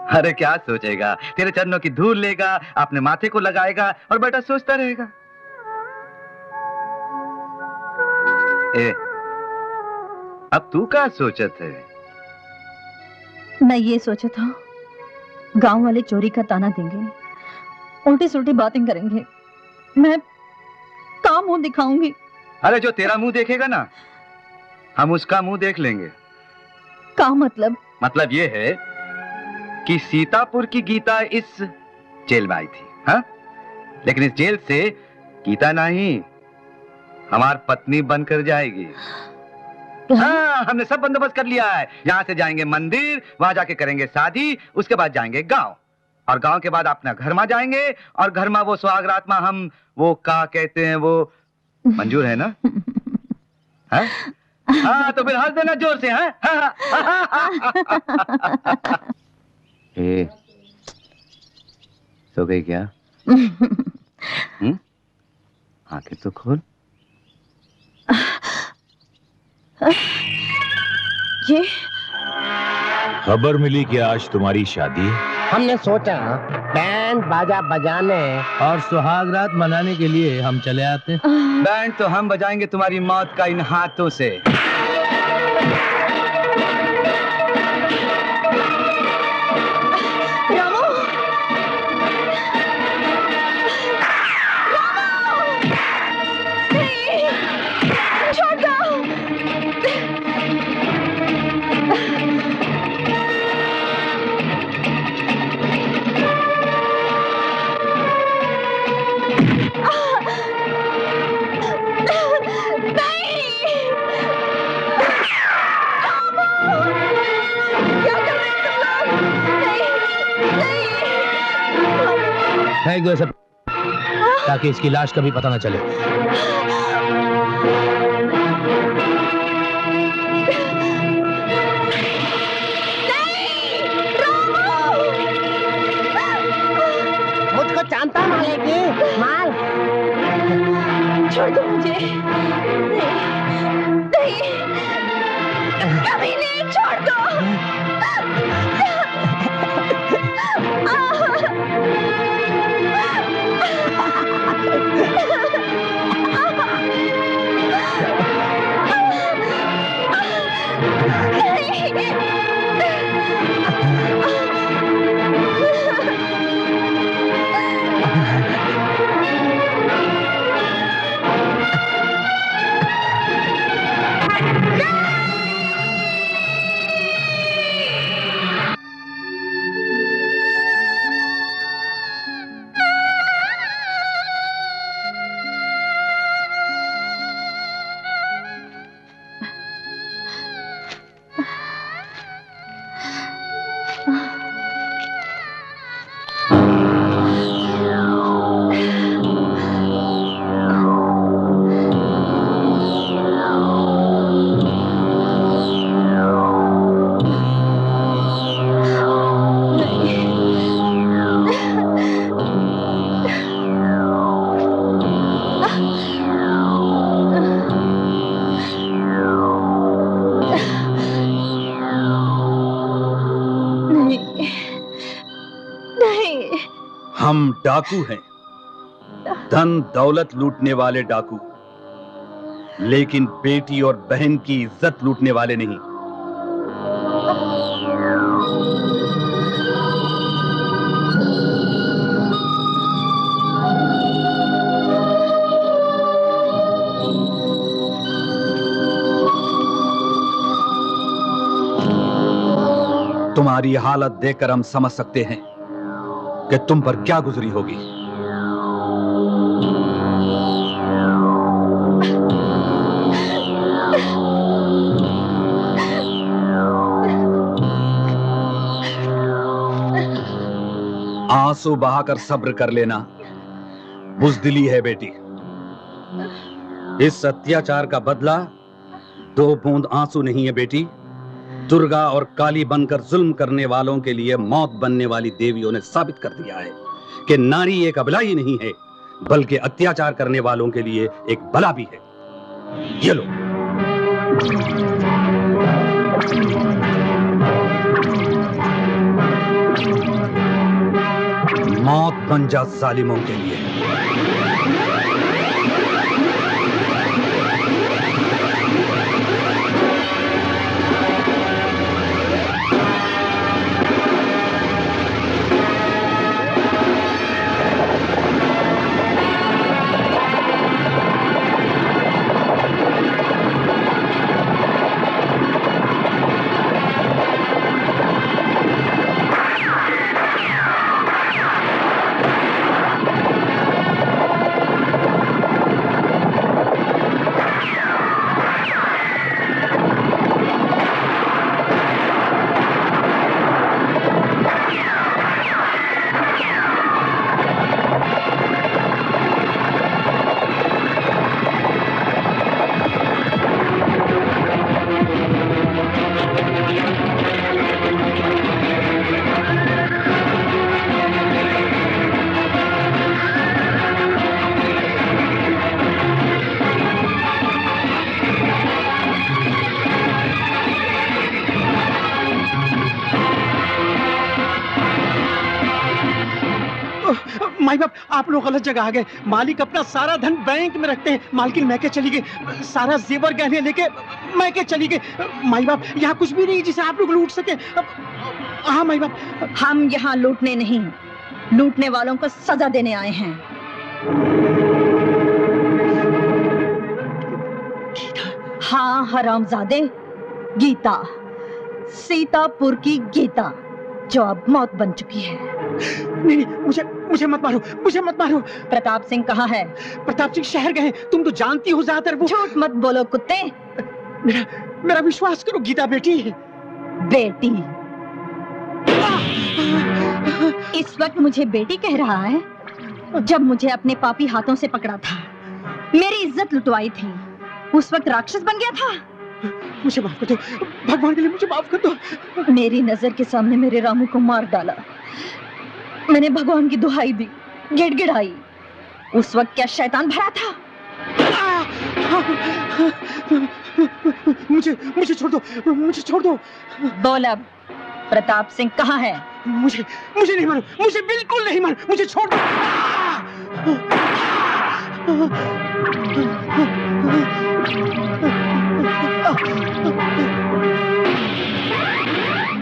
अरे क्या सोचेगा, तेरे चरणों की धूल लेगा, अपने माथे को लगाएगा और बेटा सोचता रहेगा। अब तू क्या सोचत है? मैं ये सोचा था गांव वाले चोरी का ताना देंगे, उल्टी सुल्टी बातें करेंगे, मैं काम मुंह दिखाऊंगी। अरे जो तेरा मुंह देखेगा ना, हम उसका मुंह देख लेंगे। क्या मतलब? मतलब ये है कि सीतापुर की गीता इस जेल में आई थी, हाँ? लेकिन इस जेल से गीता नहीं, हमारी पत्नी बनकर जाएगी। हाँ, हमने सब बंदोबस्त कर लिया है। यहाँ से जाएंगे मंदिर, वहां जाके करेंगे शादी, उसके बाद जाएंगे गांव, और गांव के बाद अपना घर में जाएंगे, और घर में वो सुहागरात में हम वो क्या कहते हैं, वो मंजूर है ना? हाँ? हाँ, तो फिर हंस देना जोर से, हाँ? सो गई क्या? आंखें तो खोल। ये खबर मिली कि आज तुम्हारी शादी है। हमने सोचा बैंड बाजा बजाने और सुहागरात मनाने के लिए हम चले आते हैं। बैंड तो हम बजाएंगे तुम्हारी मौत का इन हाथों से। रामू! नहीं! छोड़ दो! फेंक दो सब, ताकि इसकी लाश कभी पता न चले। मुझको जानता मालेगी माल। छोड़ दो मुझे। नहीं, कभी नहीं, छोड़ दो। हम डाकू हैं, धन दौलत लूटने वाले डाकू, लेकिन बेटी और बहन की इज्जत लूटने वाले नहीं। तुम्हारी हालत देखकर हम समझ सकते हैं कि तुम पर क्या गुजरी होगी। आंसू बहाकर सब्र कर लेना बुज़दिली है बेटी। इस अत्याचार का बदला 2 बूंद आंसू नहीं है बेटी। दुर्गा और काली बनकर जुल्म करने वालों के लिए मौत बनने वाली देवियों ने साबित कर दिया है कि नारी एक अबला ही नहीं है, बल्कि अत्याचार करने वालों के लिए एक बला भी है। ये लो। शिकंजा जालिमों के लिए। माई बाप, आप लोग गलत जगह आ गए। मालिक अपना सारा धन बैंक में रखते हैं। मालकिन मैके चली गई, सारा जेवर गहने लेके मैके चली गई। माई बाप, यहाँ कुछ भी नहीं जिसे आप लोग लूट सके। हाँ माई बाप। हम यहाँ लूटने नहीं, लूटने वालों को सजा देने आए हैं। हाँ हरामजादे, गीता, सीतापुर की गीता, जो अब मौत बन चुकी है। नहीं, मुझे मत मारो, मुझे मत मारो। प्रताप सिंह कहाँ है? प्रताप सिंह शहर गए। तुम तो जानती हो ज्यादातर वो। झूठ मत बोलो कुत्ते। मेरा विश्वास करो, गीता बेटी है। बेटी? इस वक्त मुझे बेटी कह रहा है? जब मुझे अपने पापी हाथों से पकड़ा था, मेरी इज्जत लुटवाई थी, उस वक्त राक्षस बन गया था। मुझे माफ कर दो, भगवान के लिए मुझे माफ कर दो। मेरी नजर के सामने मेरे रामू को मार डाला। मैंने भगवान की दुहाई दी, गिड़गिड़ाई। उस वक्त क्या शैतान भरा था? मुझे छोड़ दो, मुझे छोड़ दो। बोल अब, प्रताप सिंह कहाँ है? मुझे नहीं मारो, मुझे बिल्कुल नहीं मारो, मुझे छोड़ दो।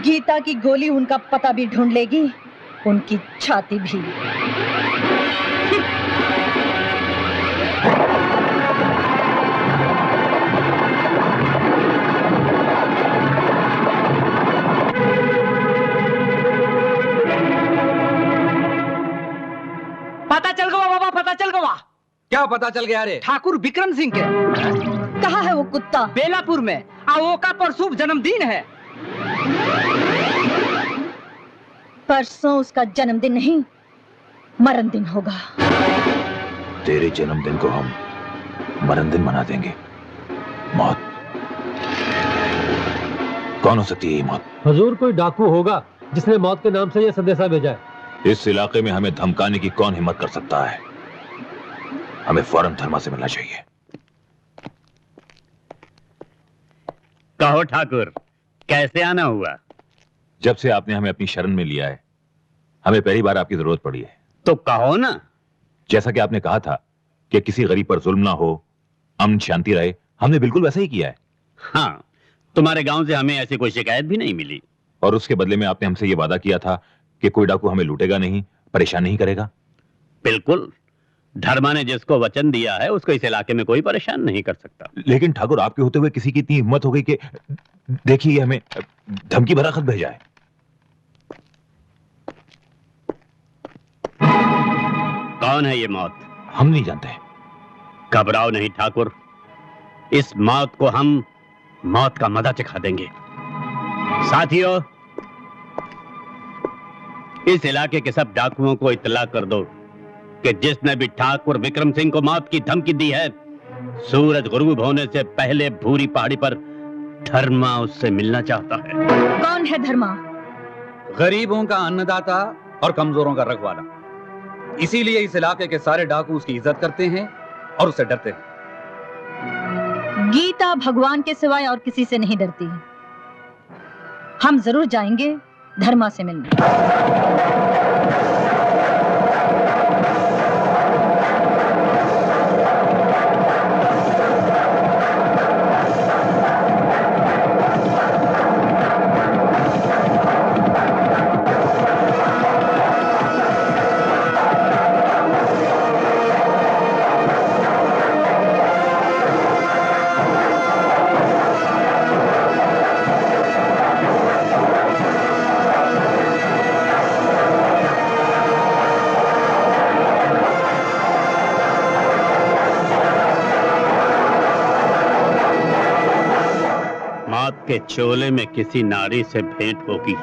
गीता की गोली उनका पता भी ढूंढ लेगी, उनकी छाती भी। पता चल गया बाबा, पता चल गया। क्या पता चल गया रे? ठाकुर विक्रम सिंह के। कहाँ है वो कुत्ता? बेलापुर में। वो का परसों जन्मदिन है। परसों उसका जन्मदिन नहीं, मरण दिन होगा। तेरे जन्मदिन को हम मरण दिन मना देंगे। मौत कौन हो सकती है ये मौत? हुजूर, कोई डाकू होगा जिसने मौत के नाम से ये संदेशा भेजा है। इस इलाके में हमें धमकाने की कौन हिम्मत कर सकता है? हमें फौरन धर्मा से मिलना चाहिए। कहो ठाकुर, कैसे आना हुआ? जब से आपने हमें अपनी शरण में लिया है, हमें पहली बार आपकी जरूरत पड़ी है। तो कहो ना। जैसा कि आपने कहा था कि किसी गरीब पर जुल्म ना हो, अमन शांति रहे, हमने बिल्कुल वैसा ही किया है। हाँ, तुम्हारे गांव से हमें ऐसी कोई शिकायत भी नहीं मिली। और उसके बदले में आपने हमसे ये वादा किया था कि कोई डाकू हमें लूटेगा नहीं, परेशान नहीं करेगा। बिल्कुल, धर्मा ने जिसको वचन दिया है उसको इस इलाके में कोई परेशान नहीं कर सकता। लेकिन ठाकुर, आपके होते हुए किसी की इतनी हिम्मत हो गई कि देखिए हमें धमकी भरा खत भेजा है। कौन है ये मौत? हम नहीं जानते। घबराओ नहीं ठाकुर, इस मौत को हम मौत का मजा चखा देंगे। साथियों, इस इलाके के सब डाकुओं को इत्तला कर दो कि जिसने भी ठाकुर विक्रम सिंह को मौत की धमकी दी है, सूरज गुरूब होने से पहले भूरी पहाड़ी पर धर्मा उससे मिलना चाहता है। कौन है धर्मा? गरीबों का अन्नदाता और कमजोरों का रखवाला। इसीलिए इस इलाके के सारे डाकू उसकी इज्जत करते हैं और उससे डरते हैं। गीता भगवान के सिवाय और किसी से नहीं डरती। हम जरूर जाएंगे धर्मा से मिलने। मौत के चोले में किसी नारी से भेंट होगी,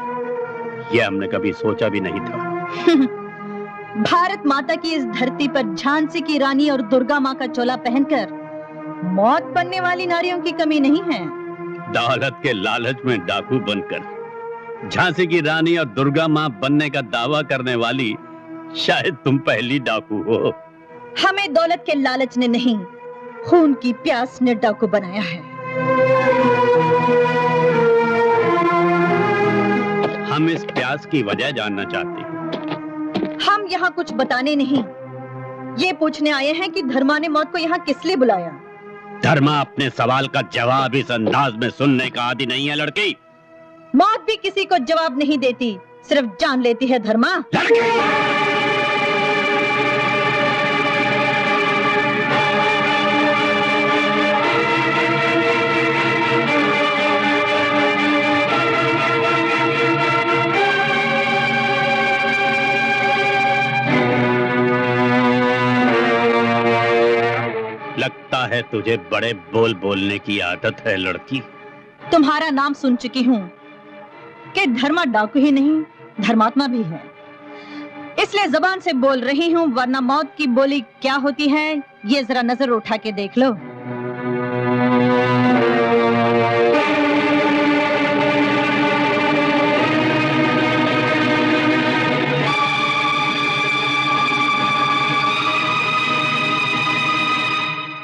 यह हमने कभी सोचा भी नहीं था। भारत माता की इस धरती पर झांसी की रानी और दुर्गा माँ का चोला पहनकर मौत बनने वाली नारियों की कमी नहीं है। दौलत के लालच में डाकू बनकर झांसी की रानी और दुर्गा माँ बनने का दावा करने वाली शायद तुम पहली डाकू हो। हमें दौलत के लालच ने नहीं, खून की प्यास ने डाकू बनाया है। हम इस प्यास की वजह जानना चाहते हैं। हम यहाँ कुछ बताने नहीं, ये पूछने आए हैं कि धर्मा ने मौत को यहाँ किस लिए बुलाया। धर्मा अपने सवाल का जवाब इस अंदाज में सुनने का आदी नहीं है लड़की। मौत भी किसी को जवाब नहीं देती, सिर्फ जान लेती है धर्मा। लगता है तुझे बड़े बोल बोलने की आदत है लड़की। तुम्हारा नाम सुन चुकी हूँ कि धर्मा डाकू ही नहीं धर्मात्मा भी है, इसलिए जबान से बोल रही हूँ, वरना मौत की बोली क्या होती है ये जरा नजर उठा के देख लो।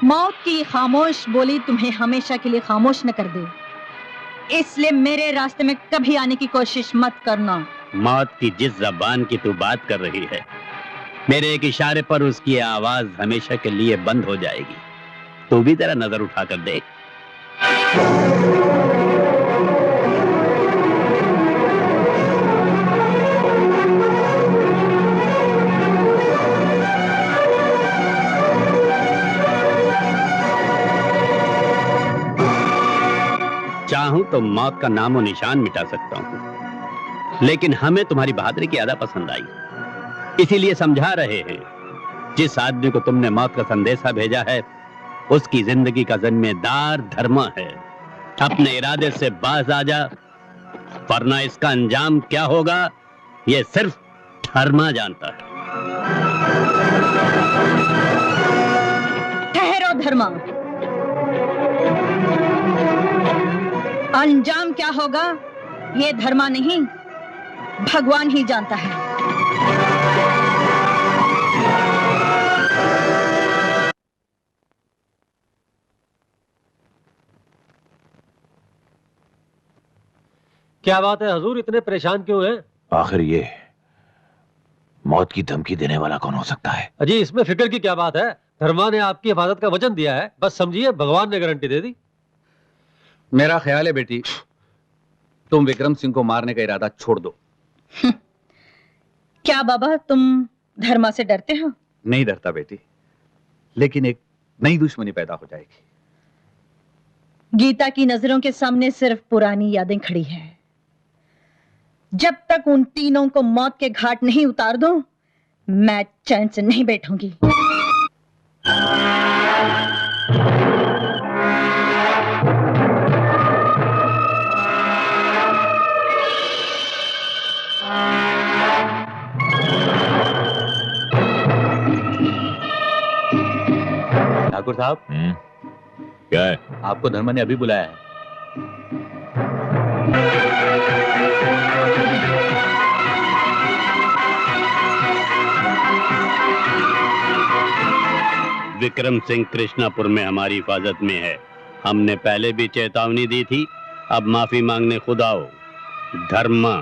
मौत की खामोश बोली तुम्हें हमेशा के लिए खामोश न कर दे, इसलिए मेरे रास्ते में कभी आने की कोशिश मत करना। मौत की जिस जबान की तू बात कर रही है, मेरे एक इशारे पर उसकी आवाज हमेशा के लिए बंद हो जाएगी। तू भी जरा नजर उठाकर देख। चाहूं तो मौत का नामो निशान मिटा सकता हूं, लेकिन हमें तुम्हारी बहादुरी की ज्यादा पसंद आई, इसीलिए समझा रहे हैं। जिस आदमी को तुमने मौत का संदेशा भेजा है, उसकी जिंदगी का जिम्मेदार धर्मा है। अपने इरादे से बाज आ जा, वरना इसका अंजाम क्या होगा ये सिर्फ धर्मा जानता है। ठहरो धर्मा, अंजाम क्या होगा ये धर्मा नहीं भगवान ही जानता है। क्या बात है हजूर, इतने परेशान क्यों हैं? आखिर ये मौत की धमकी देने वाला कौन हो सकता है? अजी इसमें फिक्र की क्या बात है, धर्मा ने आपकी हिफाजत का वचन दिया है, बस समझिए भगवान ने गारंटी दे दी। मेरा ख्याल है बेटी, तुम विक्रम सिंह को मारने का इरादा छोड़ दो। क्या बाबा तुम धर्मा से डरते हो? नहीं डरता बेटी, लेकिन एक नई दुश्मनी पैदा हो जाएगी। गीता की नजरों के सामने सिर्फ पुरानी यादें खड़ी हैं। जब तक उन तीनों को मौत के घाट नहीं उतार दो, मैं चैन से नहीं बैठूंगी। ठाकुर साहब, क्या है? आपको धर्मा ने अभी बुलाया है। विक्रम सिंह कृष्णापुर में हमारी हिफाजत में है। हमने पहले भी चेतावनी दी थी, अब माफी मांगने खुद आओ। धर्मा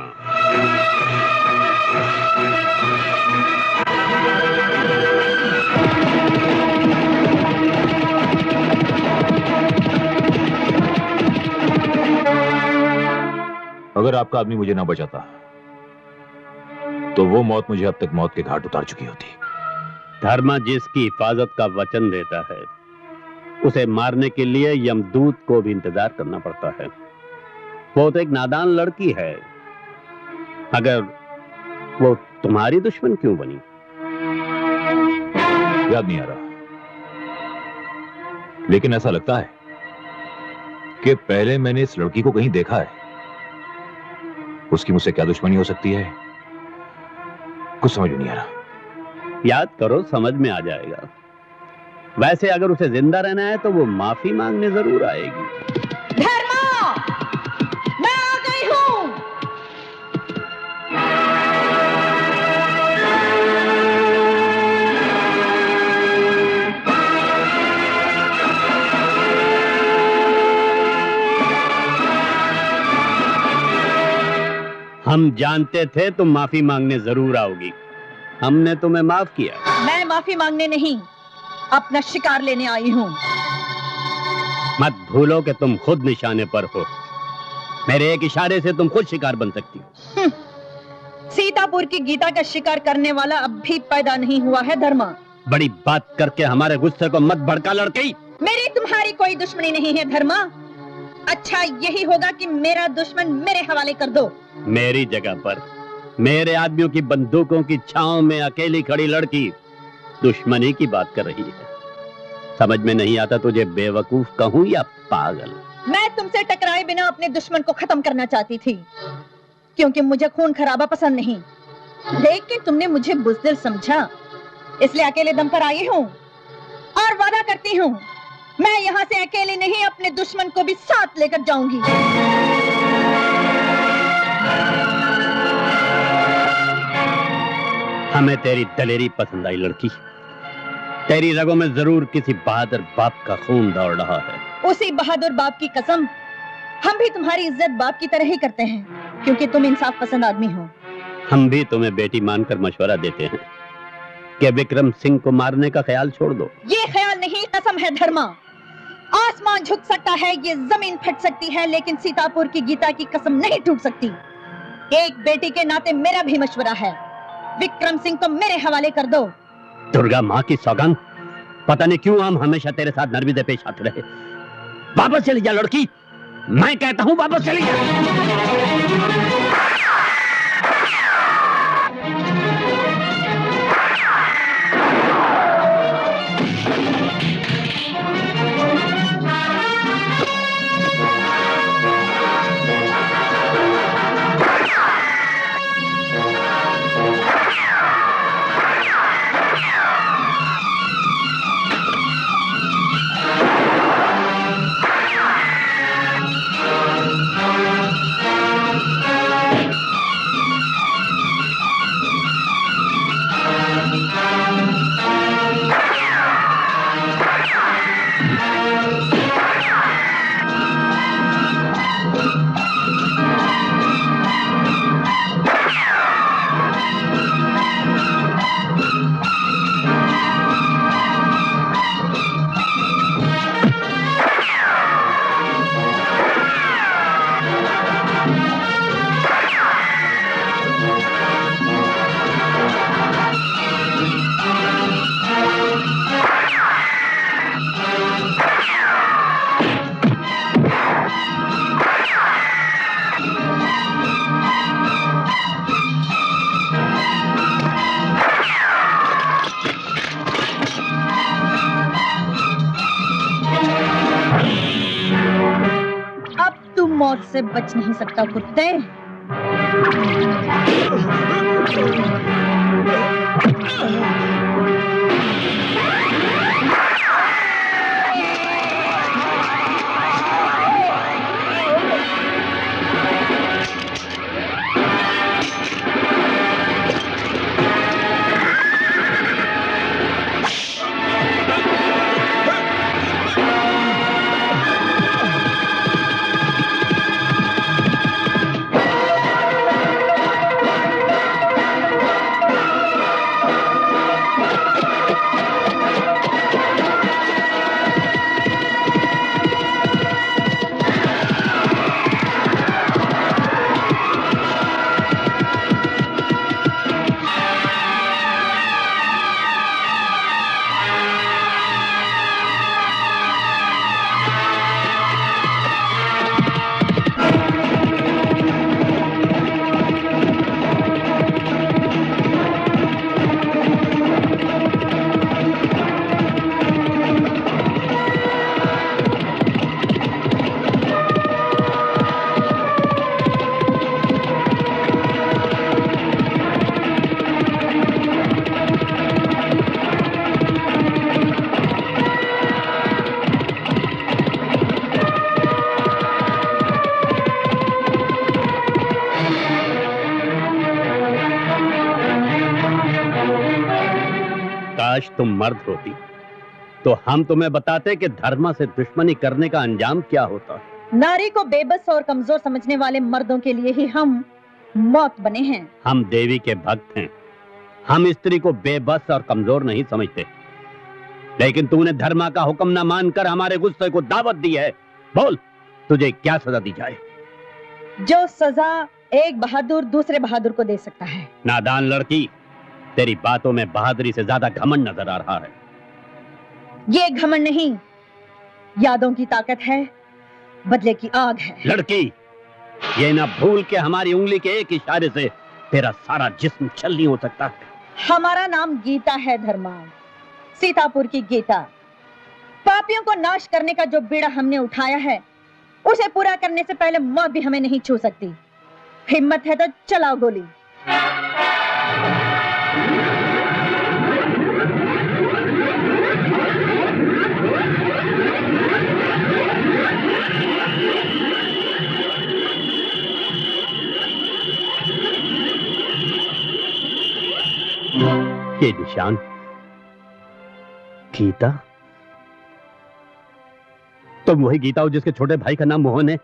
अगर आपका आदमी मुझे ना बचाता तो वो मौत मुझे अब तक मौत के घाट उतार चुकी होती। धर्मा जिसकी हिफाजत का वचन देता है, उसे मारने के लिए यमदूत को भी इंतजार करना पड़ता है। वो तो एक नादान लड़की है, अगर वो तुम्हारी दुश्मन क्यों बनी? याद नहीं आ रहा, लेकिन ऐसा लगता है कि पहले मैंने इस लड़की को कहीं देखा है। उसकी मुझसे क्या दुश्मनी हो सकती है, कुछ समझ में नहीं आ रहा। याद करो, समझ में आ जाएगा। वैसे अगर उसे जिंदा रहना है तो वो माफी मांगने जरूर आएगी। धर्मा, मैं आ गई हूं। हम जानते थे तुम माफी मांगने जरूर आओगी। हमने तुम्हें माफ किया। मैं माफी मांगने नहीं, अपना शिकार लेने आई हूं। मत भूलो कि तुम खुद निशाने पर हो। मेरे एक इशारे से तुम खुद शिकार बन सकती हो। सीतापुर की गीता का शिकार करने वाला अब भी पैदा नहीं हुआ है धर्मा। बड़ी बात करके हमारे गुस्से को मत भड़का लड़की। मेरी तुम्हारी कोई दुश्मनी नहीं है धर्मा। अच्छा यही होगा कि मेरा दुश्मन मेरे हवाले कर दो। मेरी जगह पर मेरे आदमियों की बंदूकों की छांव में अकेली खड़ी लड़की दुश्मनी की बात कर रही है। समझ में नहीं आता तुझे बेवकूफ कहूं या पागल? मैं तुमसे टकराए बिना अपने दुश्मन को खत्म करना चाहती थी, क्योंकि मुझे खून खराबा पसंद नहीं। देख के तुमने मुझे बुज़दिल समझा, इसलिए अकेले दम पर आई हूँ। और वादा करती हूँ, मैं यहाँ से अकेले नहीं, अपने दुश्मन को भी साथ लेकर जाऊंगी। हमें तेरी दलेरी पसंद आई लड़की। तेरी रगों में जरूर किसी बहादुर बाप का खून दौड़ रहा है। उसी बहादुर बाप की कसम, हम भी तुम्हारी इज्जत बाप की तरह ही करते हैं, क्योंकि तुम इंसाफ पसंद आदमी हो। हम भी तुम्हें बेटी मानकर मशवरा देते हैं कि विक्रम सिंह को मारने का ख्याल छोड़ दो। ये ख्याल नहीं, कसम है धर्मा। आसमान झुक सकता है, ये जमीन फट सकती है, लेकिन सीतापुर की गीता की कसम नहीं टूट सकती। एक बेटी के नाते मेरा भी मशवरा है, विक्रम सिंह को मेरे हवाले कर दो। दुर्गा माँ की सौगंध, पता नहीं क्यों हम हमेशा तेरे साथ नरमी से पेश आते रहे। वापस चली जा लड़की, मैं कहता हूँ वापस चली जा। मौत से बच नहीं सकता कुत्ते। तुम मर्द होती तो हम तुम्हें बताते कि धर्मा से दुश्मनी करने का अंजाम क्या होता है। नारी को बेबस और कमजोर समझने वाले मर्दों के लिए ही हम मौत बने हैं। हम देवी के भक्त हैं, हम स्त्री को बेबस और कमजोर नहीं समझते। लेकिन तूने धर्मा का हुक्म न मानकर हमारे गुस्से को दावत दी है। बोल, तुझे क्या सजा दी जाए? जो सजा एक बहादुर दूसरे बहादुर को दे सकता है। नादान लड़की, तेरी बातों में बहादुरी से ज्यादा घमंड नजर आ रहा है। ये घमंड नहीं, यादों की ताकत है, बदले की आग है। लड़की, ये ना भूल के हमारी उंगली के एक इशारे से तेरा सारा जिस्म छल नहीं हो सकता। हमारा नाम गीता है धर्मा, सीतापुर की गीता। पापियों को नाश करने का जो बीड़ा हमने उठाया है, उसे पूरा करने से पहले मौत भी हमें नहीं छू सकती। हिम्मत है तो चलाओ गोली। ये निशान गीता, तुम वही गीता हो जिसके छोटे भाई का नाम मोहन है,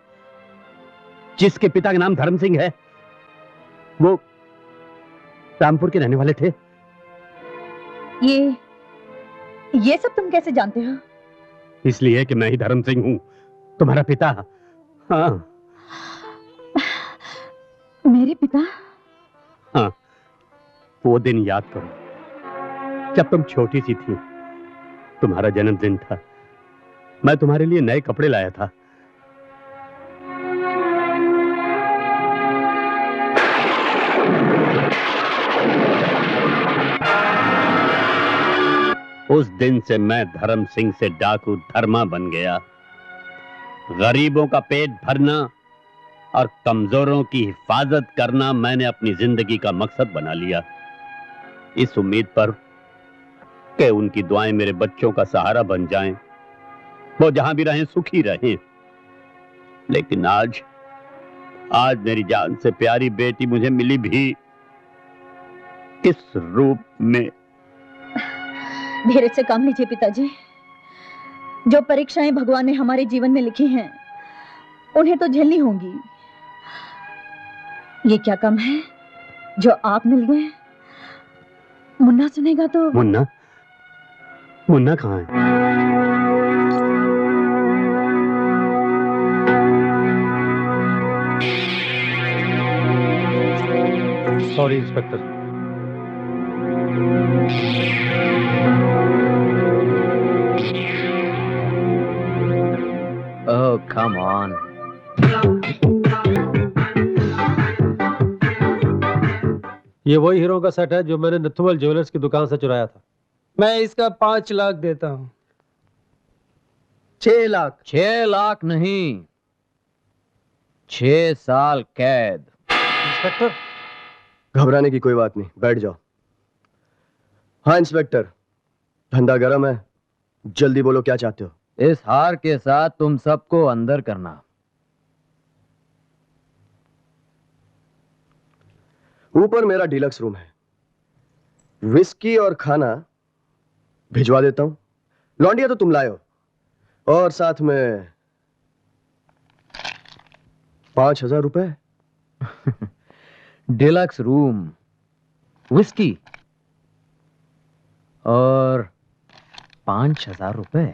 जिसके पिता का नाम धर्म सिंह है। वो रामपुर के रहने वाले थे। ये सब तुम कैसे जानते हो? इसलिए कि मैं ही धर्म सिंह हूं, तुम्हारा पिता। हाँ। मेरे पिता? हाँ, वो दिन याद करो जब तुम छोटी सी थी, तुम्हारा जन्मदिन था। मैं तुम्हारे लिए नए कपड़े लाया था। उस दिन से मैं धर्म सिंह से डाकू धर्मा बन गया। गरीबों का पेट भरना और कमजोरों की हिफाजत करना मैंने अपनी जिंदगी का मकसद बना लिया, इस उम्मीद पर कि उनकी दुआएं मेरे बच्चों का सहारा बन जाएं, वो जहां भी रहें सुखी रहें। लेकिन आज मेरी जान से प्यारी बेटी मुझे मिली भी किस रूप में? धीरज से काम लीजिए पिताजी। जो परीक्षाएं भगवान ने हमारे जीवन में लिखी हैं, उन्हें तो झेलनी होंगी। ये क्या कम है जो आप मिल गए। मुन्ना सुनेगा तो। मुन्ना कहाँ है? Sorry inspector. Oh, come on. ये वही हीरो का सेट है जो मैंने नथुमल ज्वेलर्स की दुकान से चुराया था। मैं इसका 5 लाख देता हूँ। 6 लाख। 6 लाख नहीं, 6 साल कैद। इंस्पेक्टर, घबराने की कोई बात नहीं, बैठ जाओ। हाँ इंस्पेक्टर, धंधा गर्म है, जल्दी बोलो क्या चाहते हो। इस हार के साथ तुम सबको अंदर करना। ऊपर मेरा डीलक्स रूम है, विस्की और खाना भिजवा देता हूं। लौंडिया तो तुम लाए हो, और साथ में 5,000 रुपए। डीलक्स रूम, विस्की और 5,000 रुपए।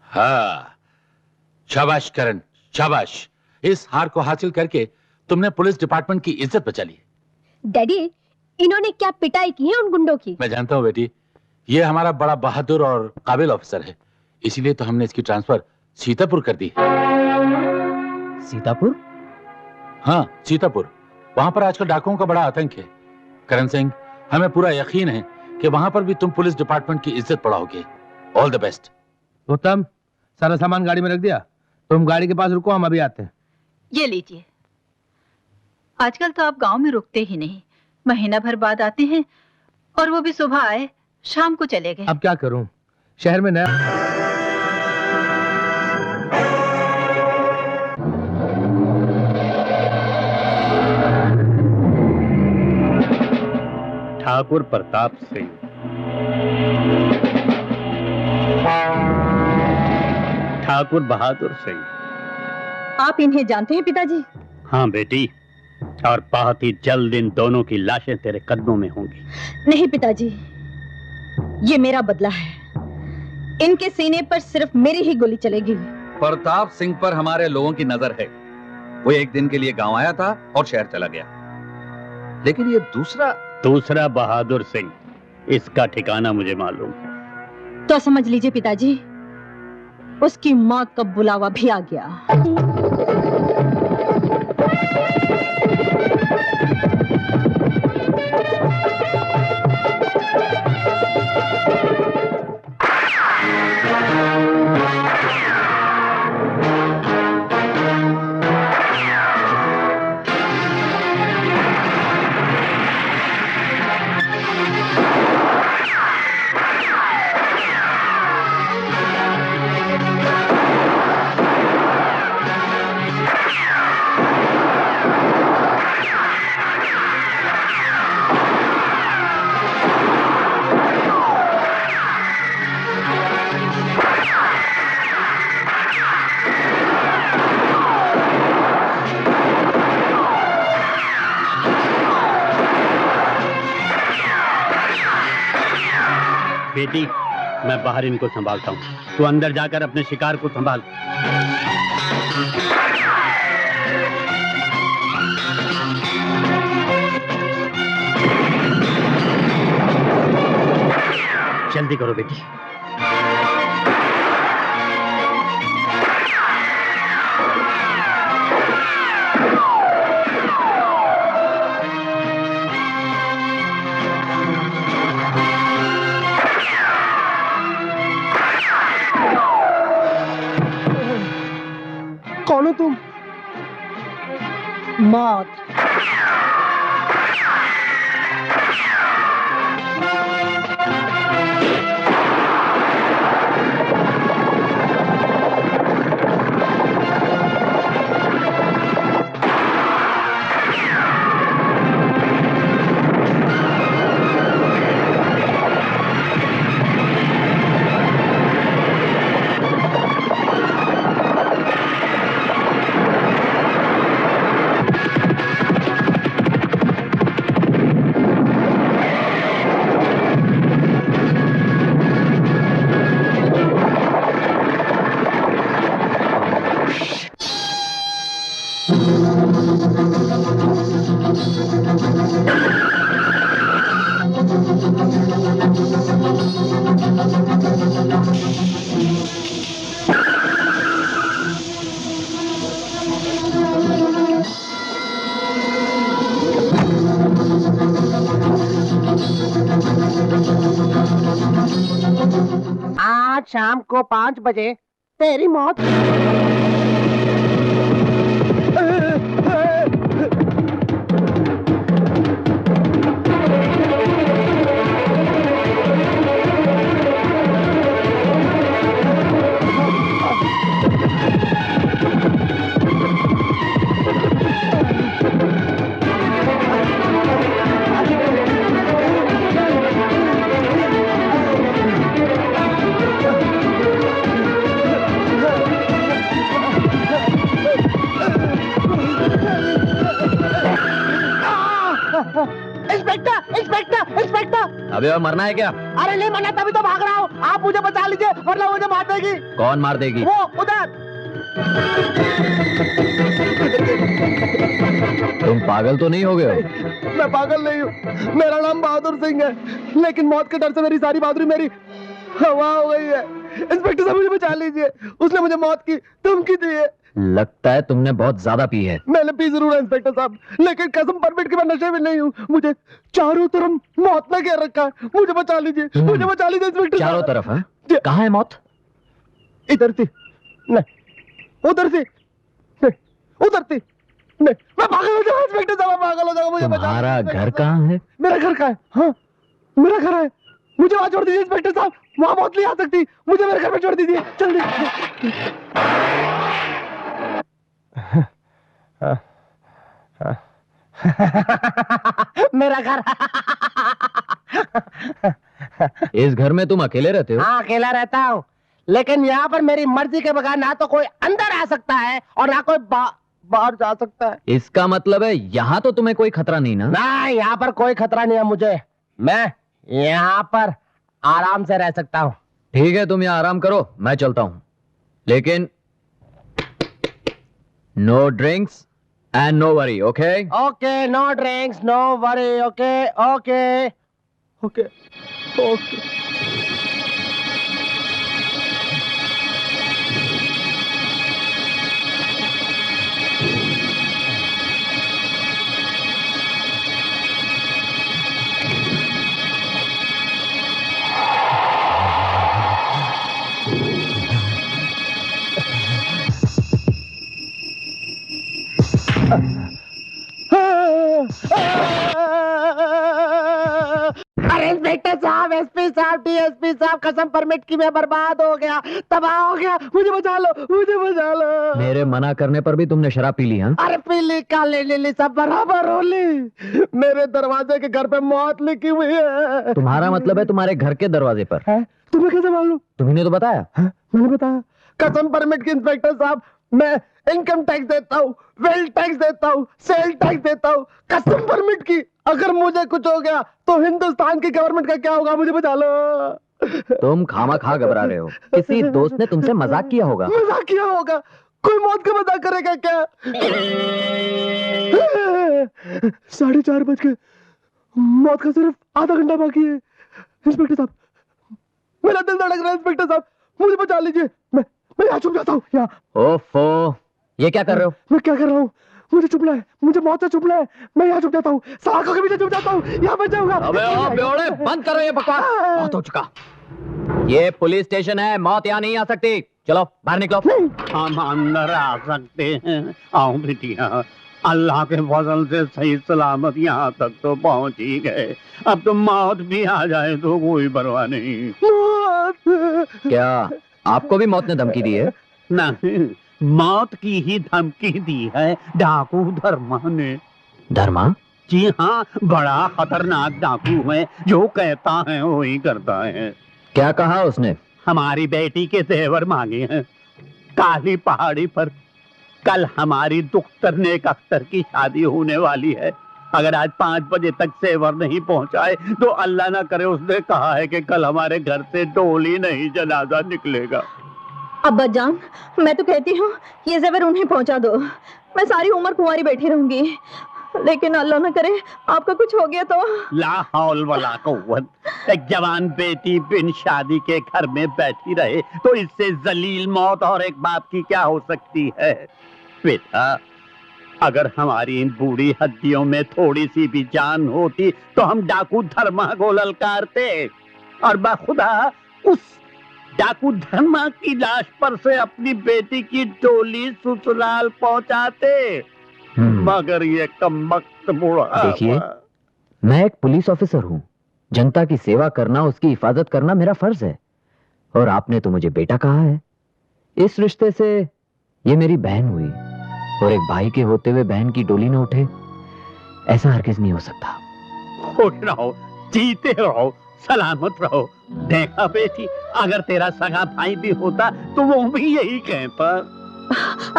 हाँ, शाबाश करण, शाबाश। इस हार को हासिल करके तुमने पुलिस डिपार्टमेंट की इज्जत बचा ली। डैडी, इन्होंने क्या पिटाई की है उन गुंडों की? मैं जानता हूँ बेटी, ये हमारा बड़ा बहादुर और काबिल ऑफिसर है, इसीलिए तो हमने इसकी ट्रांसफर सीतापुर कर दी। सीतापुर? हाँ, सीतापुर। वहां पर आजकल डाकुओं का बड़ा आतंक है। करण सिंह, हमें पूरा यकीन है कि वहां पर भी तुम पुलिस डिपार्टमेंट की इज्जत बढ़ाओगे। All the best. उत्तम, सारा सामान गाड़ी में रख दिया? तुम गाड़ी के पास रुको, हम अभी आते हैं। ये लीजिए। आजकल तो आप गांव में रुकते ही नहीं, महीना भर बाद आते हैं, और वो भी सुबह आए शाम को चले गए। अब क्या करूं, शहर में नया। ठाकुर प्रताप सिंह। ठाकुर बहादुर सिंह। आप इन्हें जानते हैं पिताजी? हाँ बेटी, और बहुत ही जल्द इन दोनों की लाशें तेरे कदमों में होंगी। नहीं पिताजी, ये मेरा बदला है। इनके सीने पर सिर्फ मेरी ही गोली चलेगी। प्रताप सिंह पर हमारे लोगों की नजर है। वो एक दिन के लिए गांव आया था और शहर चला गया, लेकिन ये दूसरा बहादुर सिंह, इसका ठिकाना मुझे मालूम है। तो समझ लीजिए पिताजी, उसकी मौत का बुलावा भी आ गया। बेटी, मैं बाहर इनको संभालता हूँ, तू अंदर जाकर अपने शिकार को संभाल। जल्दी करो बेटी। कौन हो तुम? मौत। आज शाम को 5 बजे तेरी मौत। अबे और मरना है क्या? अरे नहीं मरना, तभी तो भाग रहा हूँ। आप मुझे बचा लीजिए वरना मुझे मार देगी। कौन मार देगी? वो उधर। तुम पागल तो नहीं हो गए हो? मैं पागल नहीं हूँ, मेरा नाम बहादुर सिंह है, लेकिन मौत के डर से मेरी सारी बहादुरी मेरी हवा हो गई है। इंस्पेक्टर साहब मुझे बचा लीजिए, उसने मुझे मौत की धमकी दी है। लगता है तुमने बहुत ज्यादा पी है। मैंने पी जरूर है इंस्पेक्टर साहब, लेकिन कसम परमिट के मैं नशे में नहीं हूँ। मुझे चारों तरफ मौत ने घेर रखा है, मुझे बचा लीजिए, मुझे बचा लीजिए इंस्पेक्टर चारों साहब। तरफ है? कहाँ है मौत? इधर थी नहीं, उधर थी नहीं, उधर थी नहीं। मैं पागल हो जाऊंगा इंस्पेक्टर साहब, मैं पागल हो जाऊंगा, मुझे बचा तुम्हारा लीजिए। घर कहाँ है? मेरा घर कहाँ है? हाँ मेरा घर है, मुझे वहां छोड़ दीजिए इंस्पेक्टर साहब, वहां मौत नहीं आ सकती, मुझे मेरे घर में छोड़ दीजिए जल्दी। मेरा घर। इस घर में तुम अकेले रहते हो? हाँ अकेला रहता हूँ, लेकिन यहाँ पर मेरी मर्जी के बगैर ना तो कोई अंदर आ सकता है और ना कोई बाहर जा सकता है। इसका मतलब है यहाँ तो तुम्हें कोई खतरा नहीं ना? ना यहाँ पर कोई खतरा नहीं है मुझे, मैं यहाँ पर आराम से रह सकता हूँ। ठीक है तुम यहाँ आराम करो, मैं चलता हूँ, लेकिन no drinks and no worry, okay? Okay, no drinks no worry, okay okay okay okay. अरे इंस्पेक्टर साहब, एसपी साहब, डीएसपी साहब, कसम परमिट की मैं बर्बाद हो गया, तबाह हो गया, मुझे बचा लो, मुझे बचा लो। मेरे मना करने पर भी तुमने शराब पी ली? हाँ अरे पीली काली लीली सब बराबर हो ली, मेरे दरवाजे के घर पे मौत लिखी हुई है। तुम्हारा मतलब है तुम्हारे घर के दरवाजे पर? है? तुम्हें कैसे मालूम? तुम्ही ने तो बताया। है? मैंने बताया, कसम परमिट की इंस्पेक्टर साहब, मैं इनकम टैक्स देता हूँ, वेल्थ टैक्स देता हूँ, सेल टैक्स देता हूँ, कसम परमिट की। अगर मुझे कुछ हो गया तो हिंदुस्तान की गवर्नमेंट का क्या होगा? मुझे बचा लो। तुम खामा-खा घबरा रहे हो, किसी दोस्त ने तुमसे मजाक किया होगा। मजाक किया होगा? कोई मौत का मजाक करेगा क्या? 4:30 बज गए, मौत का सिर्फ आधा घंटा बाकी है। इंस्पेक्टर साहब, मेरा दिल धड़क रहा है इंस्पेक्टर साहब, मुझे बचा लीजिए, मैं यहाँ छुप जाता हूँ। यहाँ ओफो, ये क्या कर रहे हो? मैं क्या कर रहा हूँ? मुझे छुपना है, मुझे मौत से छुपना है, मैं यहाँ छुप जाता हूँ, सलाखों के पीछे छुप जाता हूँ, यहाँ बच जाऊंगा। अबे ओ बेवड़े, बंद करो ये बकवास, बहुत हो चुका। ये पुलिस स्टेशन है, मौत यहाँ नहीं आ सकती। चलो बाहर निकलो। हम अंदर आ सकते हैं। आओ बिटिया, अल्लाह के फजल से सही सलामत यहाँ तक तो पहुँच ही गए। अब तो मौत भी आ जाए तो कोई परवाह नहीं। क्या आपको भी मौत ने धमकी दी है? नहीं, मौत की ही धमकी दी है डाकू धर्मा ने। धर्मा? जी हाँ, बड़ा खतरनाक डाकू है, जो कहता है वो ही करता है। क्या कहा उसने? हमारी बेटी के तेवर मांगे हैं काली पहाड़ी पर। कल हमारी दुख्तर नेक अख्तर की शादी होने वाली है। अगर आज 5 बजे तक सेवर नहीं पहुंचाए तो अल्लाह ना करे, उसने कहा है कि कल हमारे घर से डोली नहीं जनाजा निकलेगा। अब्बा जान, मैं तो कहती हूँ ये जेवर उन्हें पहुंचा दो, मैं सारी उम्र कुंवारी बैठी रहूंगी, लेकिन अल्लाह ना करे आपका कुछ हो गया तो। ला हौल वला कुव्वत, एक जवान बेटी बिन शादी के घर में बैठी रहे तो इससे जलील मौत और एक बाप की क्या हो सकती है? बेटा, अगर हमारी इन बूढ़ी हड्डियों में थोड़ी सी भी जान होती तो हम डाकू धर्मा को ललकारते और बाखुदा उस डाकू धर्मा की लाश पर से अपनी बेटी की डोली ससुराल पहुंचाते। मगर ये कमबख्त बूढ़ा। देखिए, मैं एक पुलिस ऑफिसर हूँ, जनता की सेवा करना, उसकी हिफाजत करना मेरा फर्ज है, और आपने तो मुझे बेटा कहा है। इस रिश्ते से ये मेरी बहन हुई, और एक भाई के होते हुए बहन की डोली न उठे, ऐसा हरगिज नहीं हो सकता। खुश रहो, जीते रहो, सलामत रहो। देखा बेटी, अगर तेरा सगा भाई भी होता तो वो भी यही कहता।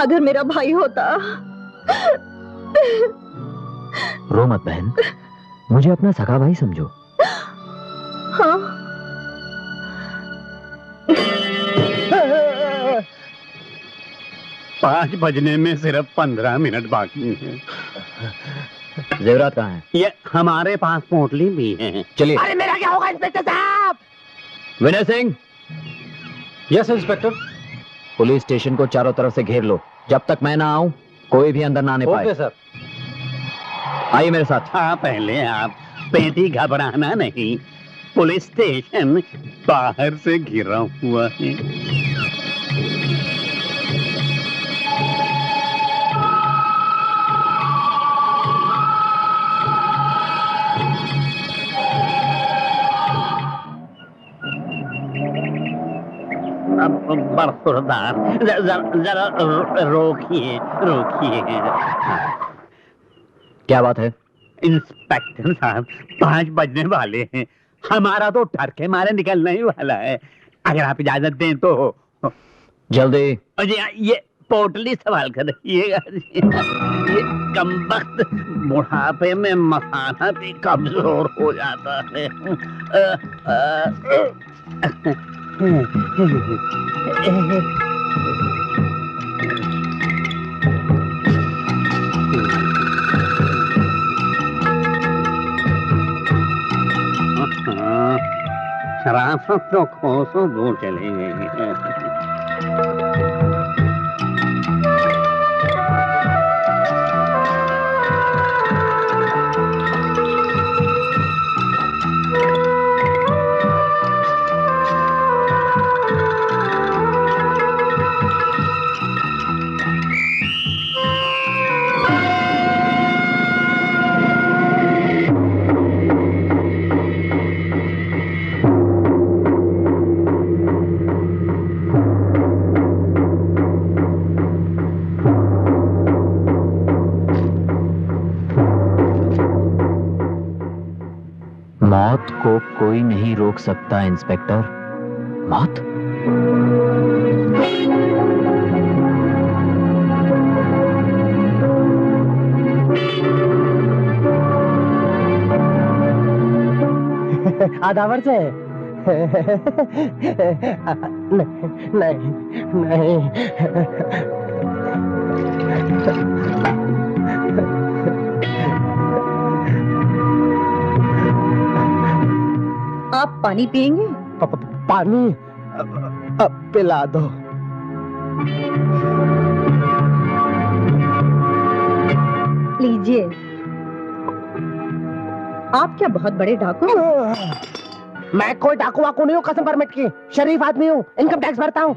अगर मेरा भाई होता। रो मत बहन, मुझे अपना सगा भाई समझो। 5 बजने में सिर्फ 15 मिनट बाकी हैं। जेवरात कहाँ हैं? ये हमारे पास पोटली भी है। चलिए। अरे मेरा क्या होगा इंस्पेक्टर साहब? Vinay Singh. Yes inspector. Police station को चारों तरफ से घेर लो। जब तक मैं ना आऊं कोई भी अंदर ना आने पाए। Okay sir. आइए मेरे साथ। हाँ, पहले आप पेटी घबराना नहीं। पुलिस स्टेशन बाहर से घिरा हुआ है। बरसुरदार, जरा रोकिए रोकिए। क्या बात है? इंस्पेक्टर साहब, 5 बजने वाले हैं। हमारा तो डर के मारे निकलने ही वाला है। अगर आप इजाजत दें तो जल्दी। ये पोटली सवाल कर रखिएगा। ये कमबख्त बुढ़ापे में मसाना भी कमजोर हो जाता है। शराफत तो कोसों दूर चली गई है। मौत को कोई नहीं रोक सकता इंस्पेक्टर। मौत? आधा वर्ष है। नहीं नहीं आप पानी पिएंगे? पानी पिला दो। लीजिए। आप क्या बहुत बड़े डाकू? मैं कोई डाकू वाकू नहीं हूँ, कसम परमिट की। शरीफ आदमी हूँ, इनकम टैक्स भरता हूँ।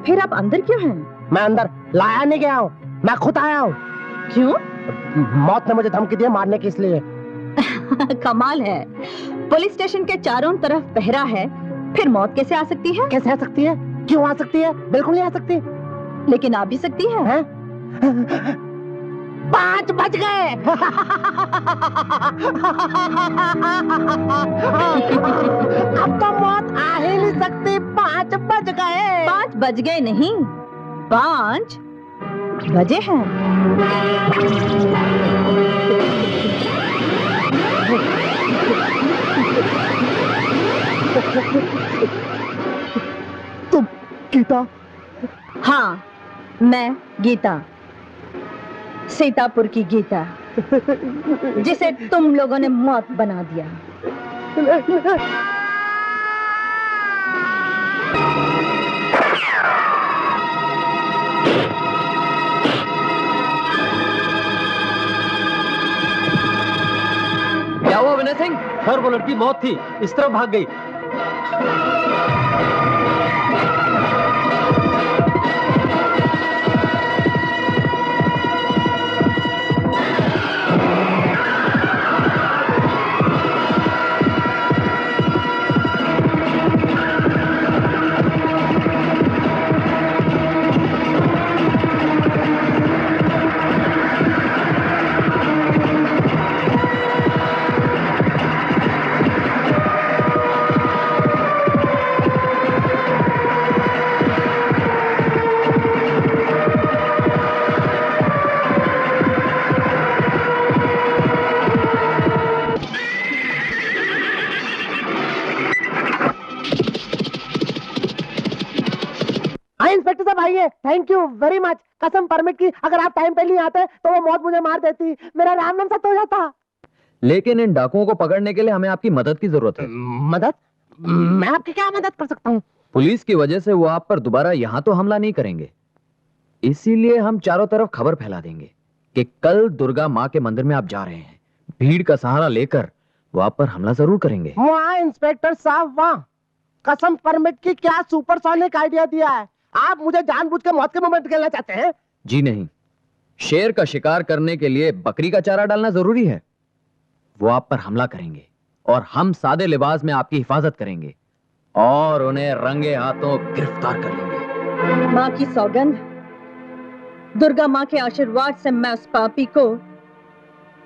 फिर आप अंदर क्यों हैं? मैं अंदर लाया नहीं गया हूँ, मैं खुद आया हूँ। क्यों? मौत ने मुझे धमकी दी है मारने की, इसलिए। कमाल है, पुलिस स्टेशन के चारों तरफ पहरा है, फिर मौत कैसे आ सकती है? कैसे आ सकती है? क्यों आ सकती है? बिल्कुल नहीं आ सकती। लेकिन आ भी सकती है। 5 बज गए। अब तो मौत आ ही नहीं सकती। 5 बज गए। 5 बज गए नहीं, 5 बजे हैं। तुम गीता? हाँ, मैं गीता, सीतापुर की गीता, जिसे तुम लोगों ने मौत बना दिया। क्या हुआ विनय सिंह? सर, वो लड़की मौत थी, इस तरफ भाग गई। तो भाई है, थैंक यू वेरी मच। कसम परमिट की, अगर आप टाइम पे नहीं आते तो वो मौत मुझे मार देती, मेरा राम नाम सत्य हो जाता। लेकिन इन डाकुओं को पकड़ने के लिए हमें आपकी मदद की जरूरत है। मदद? मैं आपकी क्या मदद कर सकता हूँ? पुलिस की वजह से वो आप पर दोबारा यहाँ तो हमला नहीं करेंगे, इसीलिए हम चारों तरफ खबर फैला देंगे कि कल दुर्गा माँ के मंदिर में आप जा रहे हैं। भीड़ का सहारा लेकर वो आप पर हमला जरूर करेंगे। वाह इंस्पेक्टर साहब वाह, कसम परमिट की क्या सुपरसोनिक आइडिया दिया है। आप मुझे जानबूझ के मौत के मुंह में धकेलना चाहते हैं? जी नहीं, शेर का शिकार करने के लिए बकरी का चारा डालना जरूरी है। वो आप पर हमला करेंगे और हम सादे लिबास में आपकी हिफाजत करेंगे और उन्हें रंगे हाथों गिरफ्तार कर लेंगे। माँ की सौगंध, दुर्गा माँ के आशीर्वाद से मैं उस पापी को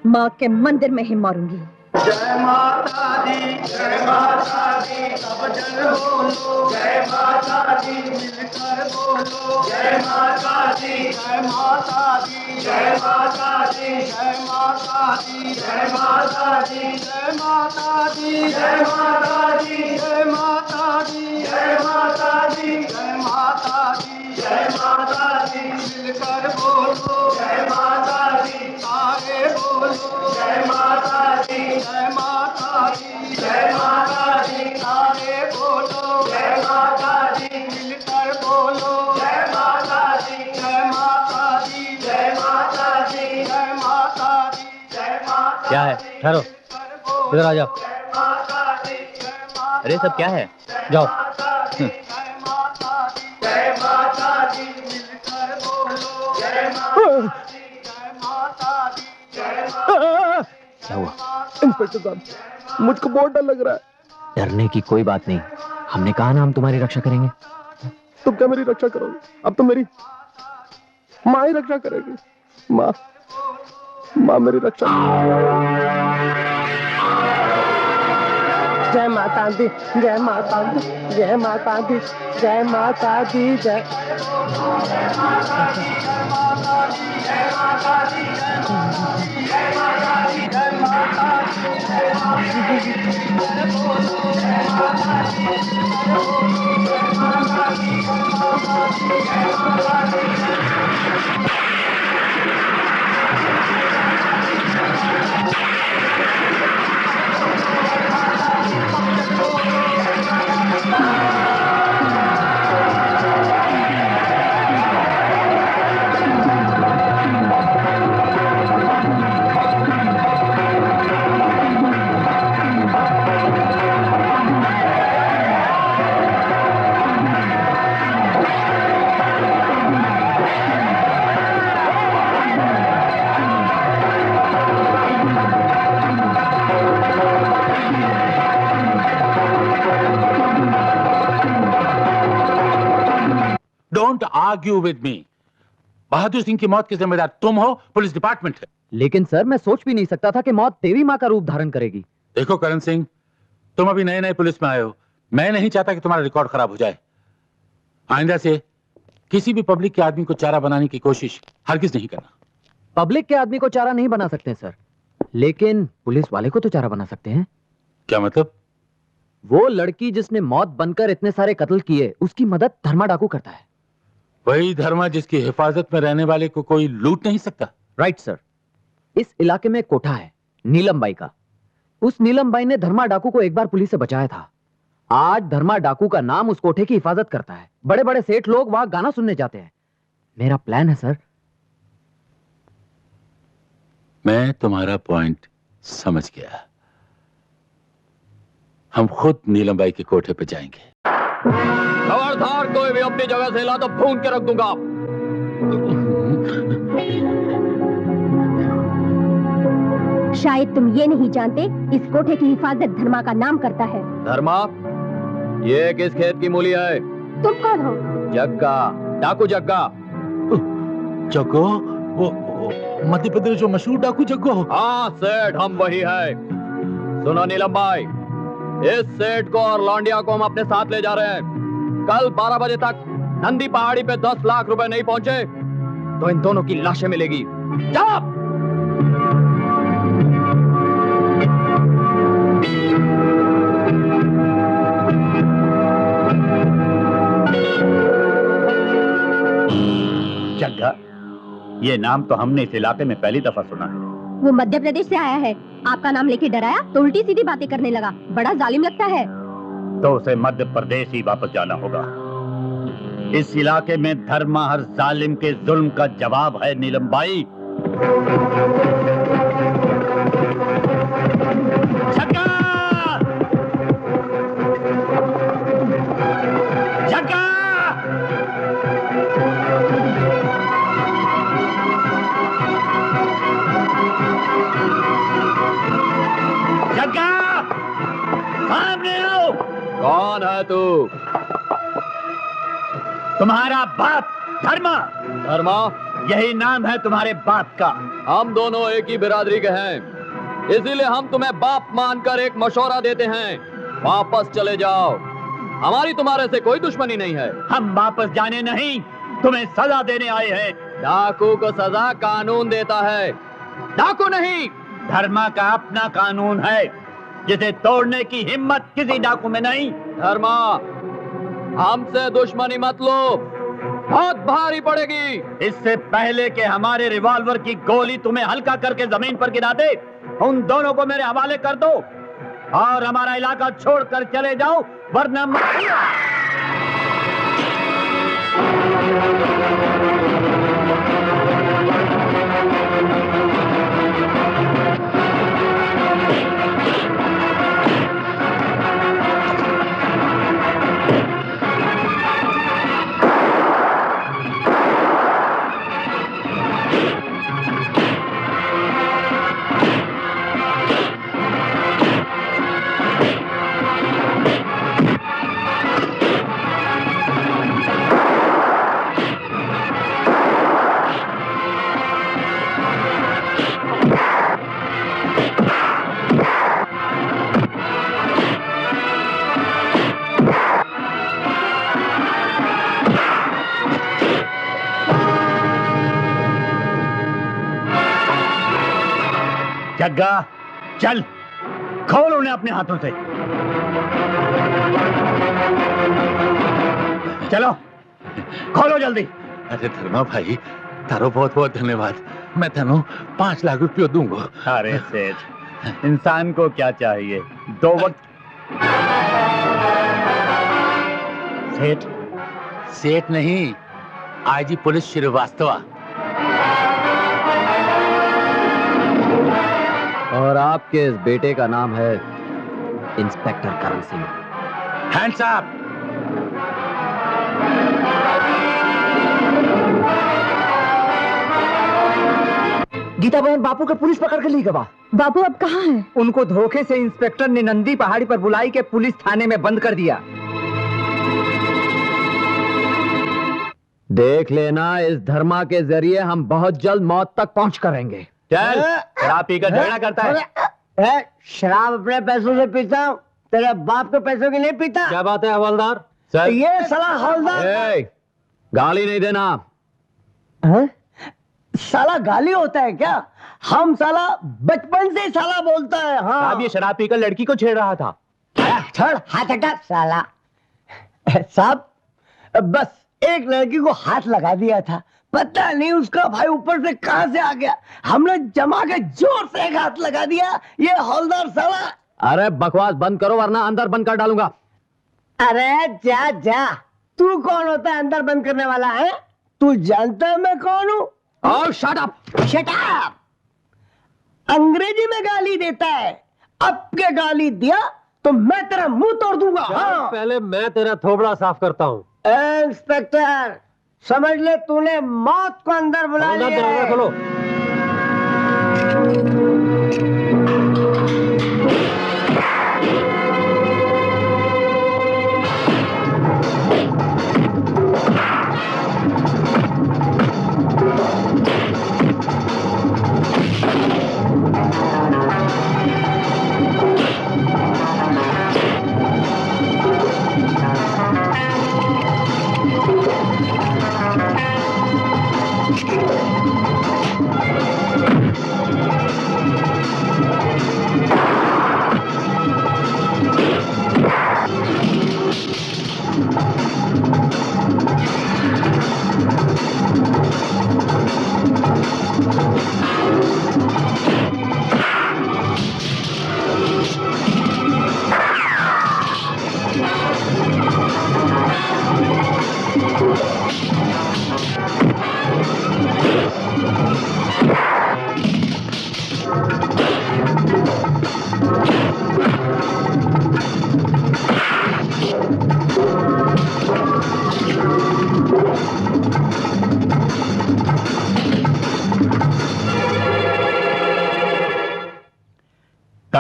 माँ के मंदिर में ही मारूंगी। जय माता दी, जय माता दी, सब जन बोलो जय माता दी, मिलकर बोलो जय माता दी, जय माता दी, जय माता दी, जय माता दी, जय माता दी, जय माता दी, जय माता दी, जय माता दी, जय माता दी, जय माता दी, जय माता दी, मिलकर बोलो जय माता दी, सारे बोलो जय माता दी, जय माता दी, जय माता दी, सारे बोलो जय माता दी, मिलकर बोलो जय माता दी, जय माता दी, जय माता दी, जय माता दी, जय माता। क्या है? ठहरो, इधर आ जाओ। अरे सब क्या है? जाओ। जय माता दी, मिलकर बोलो जय माता दी, जय माता दी, जय माता दी। क्या हुआ? इंस्पेक्टर साहब, मुझको बहुत डर लग रहा है। डरने की कोई बात नहीं, हमने कहा ना हम तुम्हारी रक्षा करेंगे। तुम क्या मेरी रक्षा करोगे? अब तो मेरी माँ ही रक्षा करेगी। माँ, माँ मेरी रक्षा। जय माता दी, जय माता दी, जय माता दी, जय माता दी, जय don't argue with me. Bahadur Singh की मौत की जिम्मेदार तुम हो, पुलिस डिपार्टमेंट है। लेकिन सर मैं सोच भी नहीं सकता था कि मौत देवी माँ का रूप धारण करेगी। देखो करण सिंह, तुम अभी नए नए पुलिस में आए हो, मैं नहीं चाहता कि तुम्हारा रिकॉर्ड खराब हो जाए। आइंदा से किसी भी पब्लिक के आदमी को चारा बनाने की कोशिश हरगिज नहीं करना। पब्लिक के आदमी को चारा नहीं बना सकते सर, लेकिन पुलिस वाले को तो चारा बना सकते हैं। क्या मतलब? वो लड़की जिसने मौत बनकर इतने सारे कत्ल किए, उसकी मदद धर्मा डाकू करता है। वही धर्मा जिसकी हिफाजत में रहने वाले को कोई लूट नहीं सकता। Right sir. इस इलाके में कोठा है नीलम बाई का। उस नीलम बाई ने धर्मा डाकू को एक बार पुलिस से बचाया था। आज धर्मा डाकू का नाम उस कोठे की हिफाजत करता है। बड़े बड़े सेठ लोग वहां गाना सुनने जाते हैं। मेरा प्लान है सर। मैं तुम्हारा पॉइंट समझ गया। हम खुद नीलम बाई के कोठे पे जाएंगे। खबरदार कोई भी अपनी जगह से हिला तो भून के रख दूंगा। शायद तुम ये नहीं जानते, इस कोठे की हिफाजत धर्मा का नाम करता है। धर्मा, ये किस खेत की मूली है? तुम कौन हो? जग्गा, डाकू जग्गा। जग्गो? वो मध्य प्रदेश जो मशहूर डाकू जग्गो? हाँ सेठ, हम वही है। सुनो नीलम बाई, इस सेठ को और लौंडिया को हम अपने साथ ले जा रहे हैं। कल 12 बजे तक नंदी पहाड़ी पे 10 लाख रुपए नहीं पहुंचे तो इन दोनों की लाशें मिलेगी। जाओ। जग्गा, ये नाम तो हमने इस इलाके में पहली दफा सुना है। वो मध्य प्रदेश से आया है, आपका नाम लेके डराया तो उल्टी सीधी बातें करने लगा, बड़ा जालिम लगता है। तो उसे मध्य प्रदेश ही वापस जाना होगा। इस इलाके में धर्मा हर जालिम के जुल्म का जवाब है नीलम बाई। जग्गा! जग्गा! जग्गा! सामने आओ। कौन है तू? तुम्हारा बाप धर्मा। धर्मा? यही नाम है तुम्हारे बाप का। हम दोनों एक ही बिरादरी के हैं, इसीलिए हम तुम्हें बाप मानकर एक मशवरा देते हैं, वापस चले जाओ। हमारी तुम्हारे से कोई दुश्मनी नहीं है। हम वापस जाने नहीं, तुम्हें सजा देने आए हैं। डाकू को सजा कानून देता है, डाकू नहीं। धर्मा का अपना कानून है, जिसे तोड़ने की हिम्मत किसी डाकू में नहीं। धर्मा, हमसे दुश्मनी मत लो, बहुत भारी पड़ेगी। इससे पहले कि हमारे रिवॉल्वर की गोली तुम्हें हल्का करके जमीन पर गिरा दे, उन दोनों को मेरे हवाले कर दो और हमारा इलाका छोड़कर चले जाओ, वरना जग्गा, चल खोल उन्हें अपने हाथों से। चलो खोलो जल्दी। अरे धर्मा भाई, तारो बहुत बहुत धन्यवाद। मैं तेनों 5 लाख रुपये दूंगा। अरे सेठ, इंसान को क्या चाहिए, 2 वक्त। सेठ? सेठ नहीं, आईजी पुलिस श्रीवास्तवा। और आपके इस बेटे का नाम है inspector Karan Singh. Hands up. Geeta बहन, बापू को पुलिस पकड़ के ली गवा। बापू अब कहाँ है? उनको धोखे से इंस्पेक्टर ने नंदी पहाड़ी पर बुलाई के पुलिस थाने में बंद कर दिया। देख लेना, इस धर्मा के जरिए हम बहुत जल्द मौत तक पहुंच करेंगे। चल, शराब पीकर झगड़ा करता है। शराब अपने पैसों से पीता हूँ, तेरे बाप के पैसों की नहीं पीता। क्या बात है हवलदार? ये साला हवलदार। गाली नहीं देना। है? साला गाली होता है क्या? हम साला बचपन से साला बोलता है। हाँ, साहब ये शराब पीकर लड़की को छेड़ रहा था। छोड़, हाथ हटा साला। साहब बस एक लड़की को हाथ लगा दिया था, पता नहीं उसका भाई ऊपर से कहां से आ गया, हमने जमा के जोर से एक हाथ लगा दिया। ये हवलदार साला। अरे बकवास बंद करो वरना अंदर बंद कर डालूंगा। अरे जा जा, तू कौन होता है अंदर बंद करने वाला है? तू जानता है मैं कौन हूँ? और शट अप। Shut up. अंग्रेजी में गाली देता है, अब के गाली दिया तो मैं तेरा मुंह तोड़ दूंगा। हाँ। पहले मैं तेरा थोबड़ा साफ करता हूँ। इंस्पेक्टर, समझ ले तूने मौत को अंदर बुला लिया है। दरवाजा खोलो।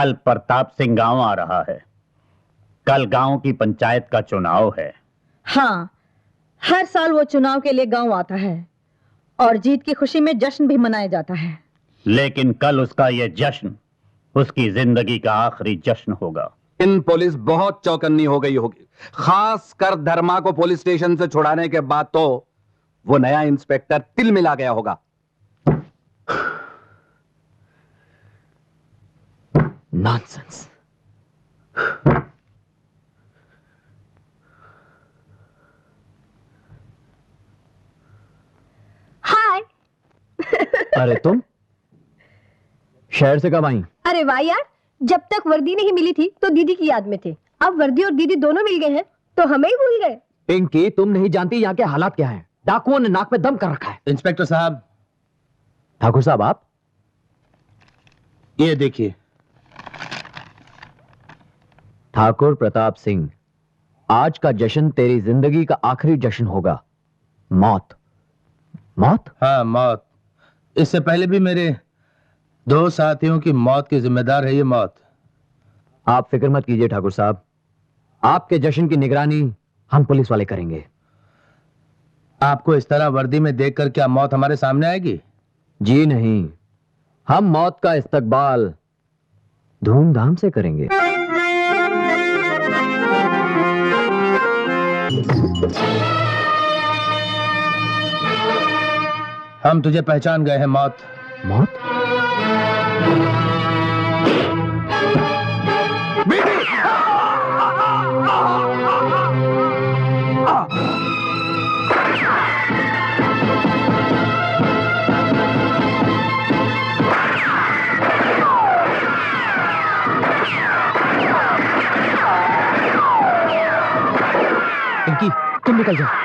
कल प्रताप सिंह गांव आ रहा है। कल गांव की पंचायत का चुनाव है। हाँ, हर साल वो चुनाव के लिए गांव आता है और जीत की खुशी में जश्न भी मनाया जाता है। लेकिन कल उसका ये जश्न उसकी जिंदगी का आखिरी जश्न होगा। इन पुलिस बहुत चौकन्नी हो गई होगी, खास कर धर्मा को पुलिस स्टेशन से छुड़ाने के बाद तो वो नया इंस्पेक्टर तिल मिला गया होगा। नॉनसेंस। हाय। अरे तुम शहर से कब आई? अरे वाह यार, जब तक वर्दी नहीं मिली थी तो दीदी की याद में थे, अब वर्दी और दीदी दोनों मिल गए हैं तो हमें ही भूल गए। पिंकी, तुम नहीं जानती यहाँ के हालात क्या हैं। डाकुओं ने नाक में दम कर रखा है। इंस्पेक्टर साहब। ठाकुर साहब आप? ये देखिए। ठाकुर प्रताप सिंह, आज का जश्न तेरी जिंदगी का आखिरी जश्न होगा। मौत। मौत? हाँ, मौत। इससे पहले भी मेरे 2 साथियों की मौत के जिम्मेदार है ये मौत। आप फिक्र मत कीजिए ठाकुर साहब, आपके जश्न की निगरानी हम पुलिस वाले करेंगे। आपको इस तरह वर्दी में देखकर क्या मौत हमारे सामने आएगी? जी नहीं, हम मौत का इस्तकबाल धूमधाम से करेंगे। हम तुझे पहचान गए हैं मौत। मौत? पिंकी, तुम निकल जाओ।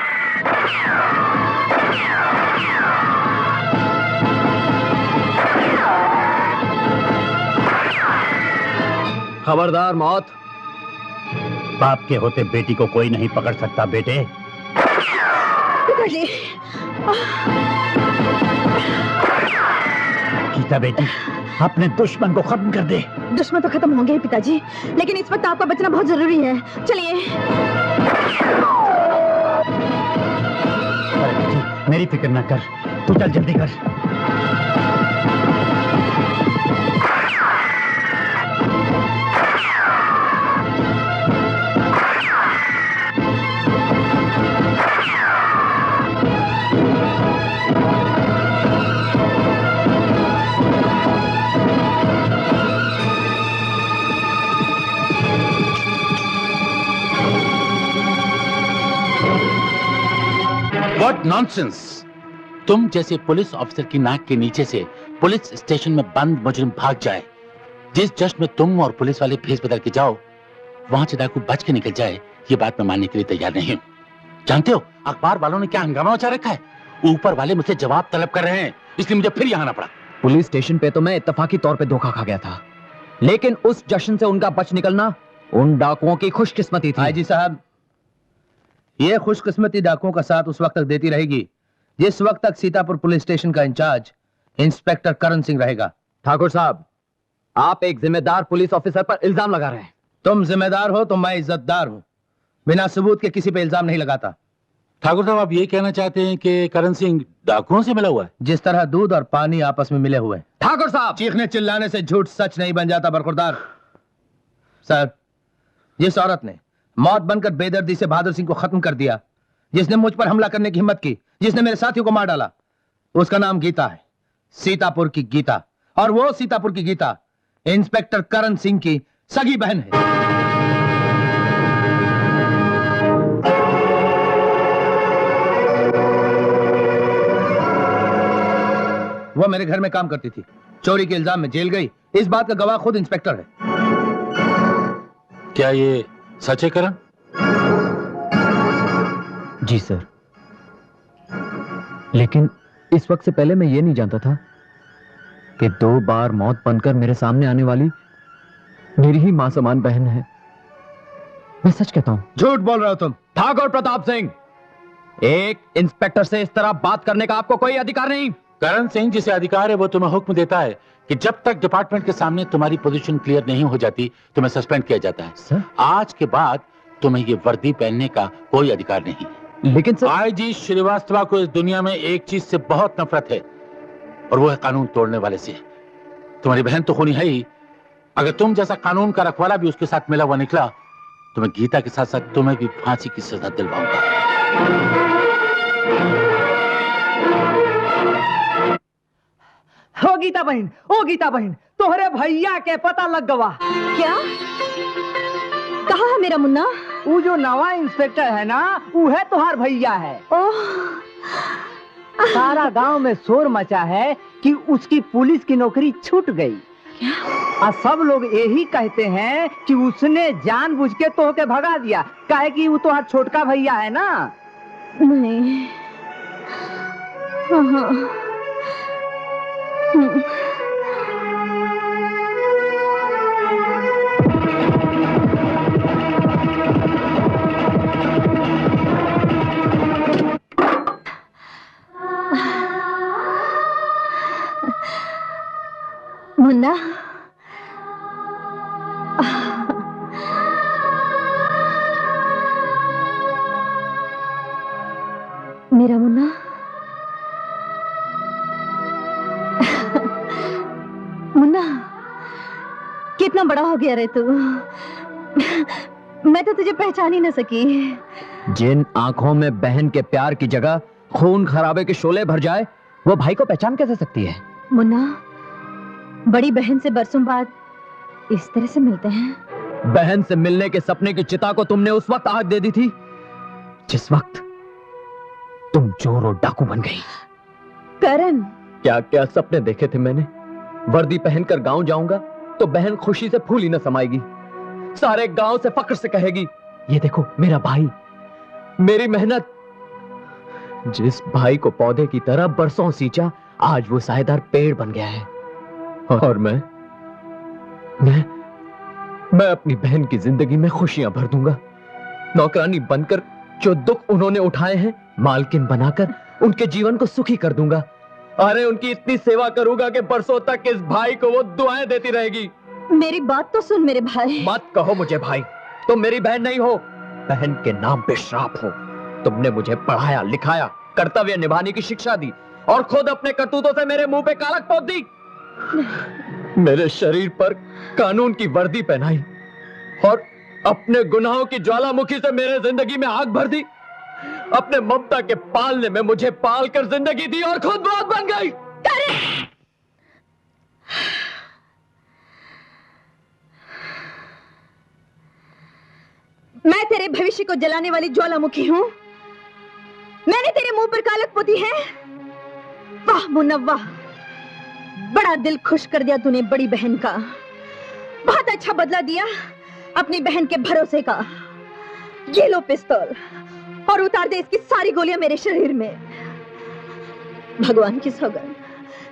खबरदार मौत। बाप के होते बेटी को कोई नहीं पकड़ सकता बेटे। पिताजी। गीता बेटी, अपने दुश्मन को खत्म कर दे। दुश्मन तो खत्म होंगे ही पिताजी, लेकिन इस वक्त आपका बचना बहुत जरूरी है। चलिए। अरे बेटी, मेरी फिक्र ना कर, तू चल जल्दी कर। What nonsense! तुम जैसे पुलिस ऑफिसर की नाक के नीचे से पुलिस स्टेशन में बंद मुजरिम भाग जाए, जिस जश्न में तुम और पुलिस वाले भेस बदल के जाओ, वहां से डाकू बच के निकल जाए, ये बात मैं मानने के लिए तैयार नहीं हूं। जानते हो अखबार वालों ने क्या हंगामा मचा रखा है? ऊपर वाले मुझसे जवाब तलब कर रहे हैं, इसलिए मुझे फिर यहाँ आना पड़ा। पुलिस स्टेशन पे तो मैं इत्तेफाकी तौर पे धोखा खा गया था, लेकिन उस जश्न से उनका बच निकलना उन डाकुओं की खुशकिस्मती थी। जी साहब, ये खुशकिस्मती डाकुओं का साथ उस वक्त तक देती रहेगी जिस वक्त तक सीतापुर पुलिस स्टेशन का इंचार्ज इंस्पेक्टर करण सिंह रहेगा। ठाकुर साहब, आप एक जिम्मेदार पुलिस ऑफिसर पर इल्जाम लगा रहे हैं। तुम जिम्मेदार हो तो मैं इज्जतदार हूं, बिना सबूत के किसी पे इल्जाम नहीं लगाता। ठाकुर साहब, आप ये कहना चाहते हैं कि करण सिंह डाकुओं से मिला हुआ है? जिस तरह दूध और पानी आपस में मिले हुए। ठाकुर साहब, चीखने चिल्लाने से झूठ सच नहीं बन जाता बरखुरदार। सर, जिस औरत ने मौत बनकर बेदर्दी से बहादुर सिंह को खत्म कर दिया, जिसने मुझ पर हमला करने की हिम्मत की, जिसने मेरे साथियों को मार डाला, उसका नाम गीता है, सीतापुर की गीता। और वो सीतापुर की गीता इंस्पेक्टर करण सिंह की सगी बहन है। वो मेरे घर में काम करती थी, चोरी के इल्जाम में जेल गई। इस बात का गवाह खुद इंस्पेक्टर है। क्या ये सच है करण? जी सर, लेकिन इस वक्त से पहले मैं ये नहीं जानता था कि 2 बार मौत बनकर मेरे सामने आने वाली मेरी ही मां समान बहन है। मैं सच कहता हूं। झूठ बोल रहे हो तुम। ठाकुर प्रताप सिंह, एक इंस्पेक्टर से इस तरह बात करने का आपको कोई अधिकार नहीं। करण सिंह जिसे अधिकार है वो तुम्हें हुक्म देता है कि जब तक डिपार्टमेंट के सामने तुम्हारी पोजीशन क्लियर नहीं हो जाती तुम्हें सस्पेंड किया जाता है। सर? आज के बाद तुम्हें ये वर्दी पहनने का कोई अधिकार नहीं है। लेकिन सर, आईजी श्रीवास्तव को इस दुनिया में एक चीज से बहुत नफरत है और वो है कानून तोड़ने वाले से। तुम्हारी बहन तो खूनी है ही, अगर तुम जैसा कानून का रखवाला भी उसके साथ मिला हुआ निकला तो मैं गीता के साथ साथ तुम्हें भी फांसी की सजा दिलवाऊंगा। ओ गीता बहन तोहरे भैया के पता लग गवा। क्या कहा है मेरा मुन्ना? वो जो नवा इंस्पेक्टर है ना वो है तुम्हार भैया है। सारा गांव में शोर मचा है कि उसकी पुलिस की नौकरी छूट गई। और सब लोग यही कहते हैं कि उसने जानबूझ के तो के भगा दिया, काहे कि वो तुम्हार छोटका भैया है ना। नहीं। मुन्ना, मेरा मुन्ना, मुन्ना कितना बड़ा हो गया रे तू। मैं तो तुझे पहचान ही न सकी। जिन आंखों में बहन के प्यार की जगह खून खराबे के शोले भर जाए वो भाई को पहचान कैसे सकती है? मुन्ना, बड़ी बहन से बरसों बाद इस तरह से मिलते हैं। बहन से मिलने के सपने की चिता को तुमने उस वक्त आग दे दी थी जिस वक्त तुम चोर और डाकू बन गई। करण, क्या क्या सपने देखे थे मैंने। वर्दी पहनकर गांव जाऊंगा तो बहन खुशी से फूली न समाएगी, सारे गांव से फक्र से कहेगी ये देखो मेरा भाई, मेरी मेहनत। जिस भाई को पौधे की तरह बरसों सींचा आज वो सायेदार पेड़ बन गया है। और मैं अपनी बहन की जिंदगी में खुशियां भर दूंगा। नौकरानी बनकर जो दुख उन्होंने उठाए हैं मालकिन बनाकर उनके जीवन को सुखी कर दूंगा। अरे उनकी इतनी सेवा करूंगा कि बरसों तक इस भाई को वो दुआएं देती रहेगी। मेरी बात तो सुन मेरे भाई। मत कहो मुझे भाई, तुम मेरी बहन नहीं हो, बहन के नाम पे श्राप हो। तुमने मुझे पढ़ाया लिखाया, कर्तव्य निभाने की शिक्षा दी और खुद अपने करतूतों से मेरे मुंह पे कालक पोत दी। मेरे शरीर पर कानून की वर्दी पहनाई और अपने गुनाहों की ज्वालामुखी से मेरे जिंदगी में आग भर दी। अपने ममता के पालने में मुझे पाल कर जिंदगी दी और खुद मौत बन गई। मैं तेरे भविष्य को जलाने वाली ज्वालामुखी हूं। मैंने तेरे मुंह पर कालक पोती है। वाह मुन्ना वाह, बड़ा दिल खुश कर दिया तूने बड़ी बहन का। बहुत अच्छा बदला दिया अपनी बहन के भरोसे का। ये लो पिस्तौल और उतार दे इसकी सारी गोलियां मेरे शरीर में। भगवान की सौगंध,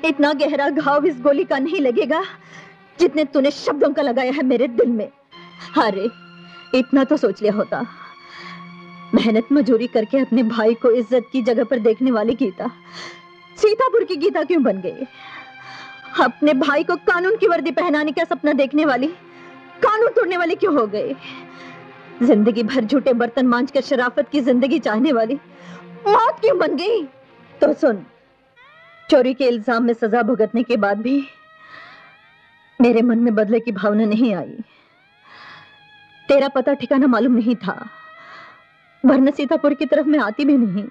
इतना गहरा घाव इस गोली का नहीं लगेगा जितने तूने शब्दों का लगाया है मेरे दिल में। अरे इतना तो सोच लिया होता। मेहनत मजूरी करके अपने भाई को इज्जत की जगह पर देखने वाली गीता सीतापुर की गीता क्यों बन गई? अपने भाई को कानून की वर्दी पहनाने का सपना देखने वाली कानून तोड़ने वाली क्यों हो गई? जिंदगी भर झूठे बर्तन मांज कर शराफत की जिंदगी चाहने वाली मौत क्यों बन गई? तो सुन, चोरी के इल्जाम में सजा भुगतने के बाद भी मेरे मन में बदले की भावना नहीं आई। तेरा पता ठिकाना मालूम नहीं था, वरना सीतापुर की तरफ मैं आती भी नहीं।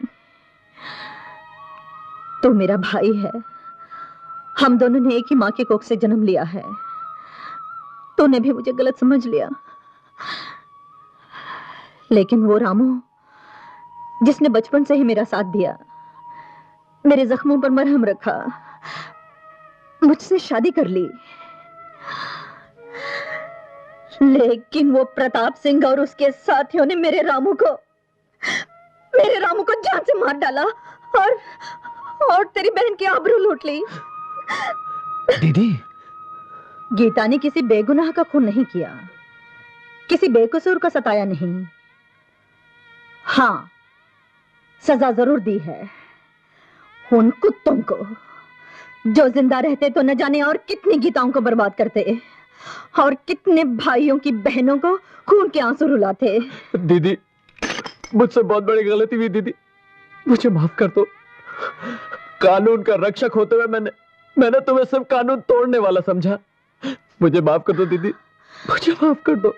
तू मेरा भाई है, हम दोनों ने एक ही माँ के कोख से जन्म लिया है। तूने भी मुझे गलत समझ लिया, लेकिन वो रामू जिसने बचपन से ही मेरा साथ दिया, मेरे जख्मों पर मरहम रखा, मुझसे शादी कर ली। लेकिन वो प्रताप सिंह और उसके साथियों ने मेरे रामू को जान से मार डाला और तेरी बहन की आबरू लूट ली। दीदी, गीता ने किसी बेगुनाह का खून नहीं किया, किसी बेकसूर को सताया नहीं। हाँ, सजा जरूर दी है उन कुत्तों को, जो जिंदा रहते तो न जाने और कितनी गीताओं को बर्बाद करते और कितने भाइयों की बहनों को खून के आंसू रुलाते। दीदी, मुझसे बहुत बड़ी गलती हुई दीदी, मुझे माफ कर दो। कानून का रक्षक होते हुए मैंने तुम्हें सिर्फ कानून तोड़ने वाला समझा। मुझे माफ कर दो दीदी, मुझे माफ कर दो,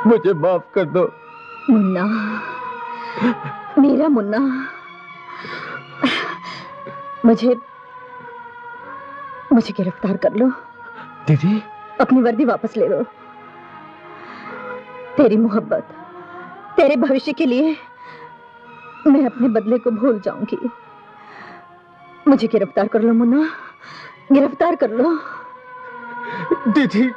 मुझे माफ कर दो। मुन्ना, मेरा मुन्ना, मुझे गिरफ्तार कर लो। दीदी, अपनी वर्दी वापस ले लो। तेरी मोहब्बत, तेरे भविष्य के लिए मैं अपने बदले को भूल जाऊंगी। मुझे गिरफ्तार कर लो मुन्ना, गिरफ्तार कर लो। दीदी,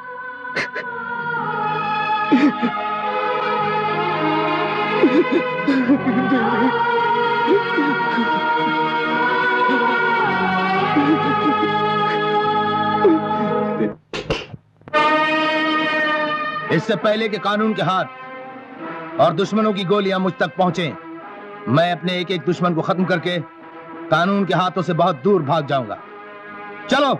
इससे पहले कि कानून के हाथ और दुश्मनों की गोलियां मुझ तक पहुंचे, मैं अपने एक एक दुश्मन को खत्म करके कानून के हाथों से बहुत दूर भाग जाऊंगा। चलो।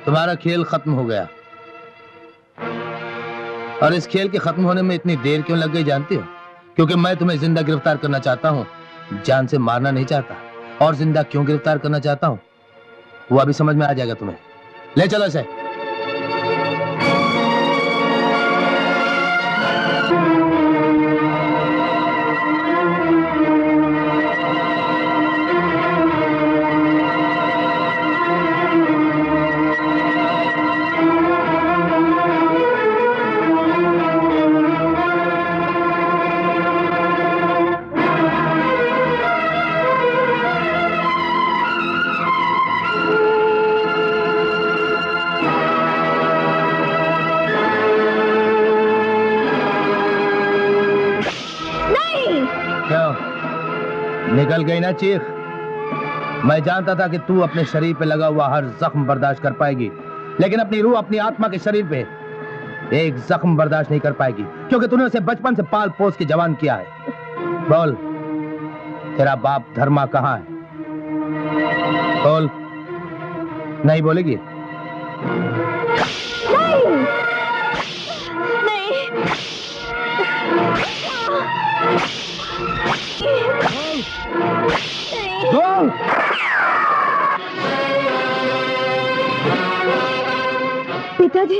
तुम्हारा खेल खत्म हो गया। और इस खेल के खत्म होने में इतनी देर क्यों लग गई जानती हो? क्योंकि मैं तुम्हें जिंदा गिरफ्तार करना चाहता हूँ, जान से मारना नहीं चाहता। और जिंदा क्यों गिरफ्तार करना चाहता हूँ वो अभी समझ में आ जाएगा तुम्हें। ले चलो इसे। निकल गई ना चीख? मैं जानता था कि तू अपने शरीर पे लगा हुआ हर जख्म बर्दाश्त कर पाएगी, लेकिन अपनी रूह, अपनी आत्मा के शरीर पे एक जख्म बर्दाश्त नहीं कर पाएगी, क्योंकि तूने उसे बचपन से पाल पोस के जवान किया है। बोल, तेरा बाप धर्मा कहाँ है? बोल। नहीं बोलेगी? पिताजी,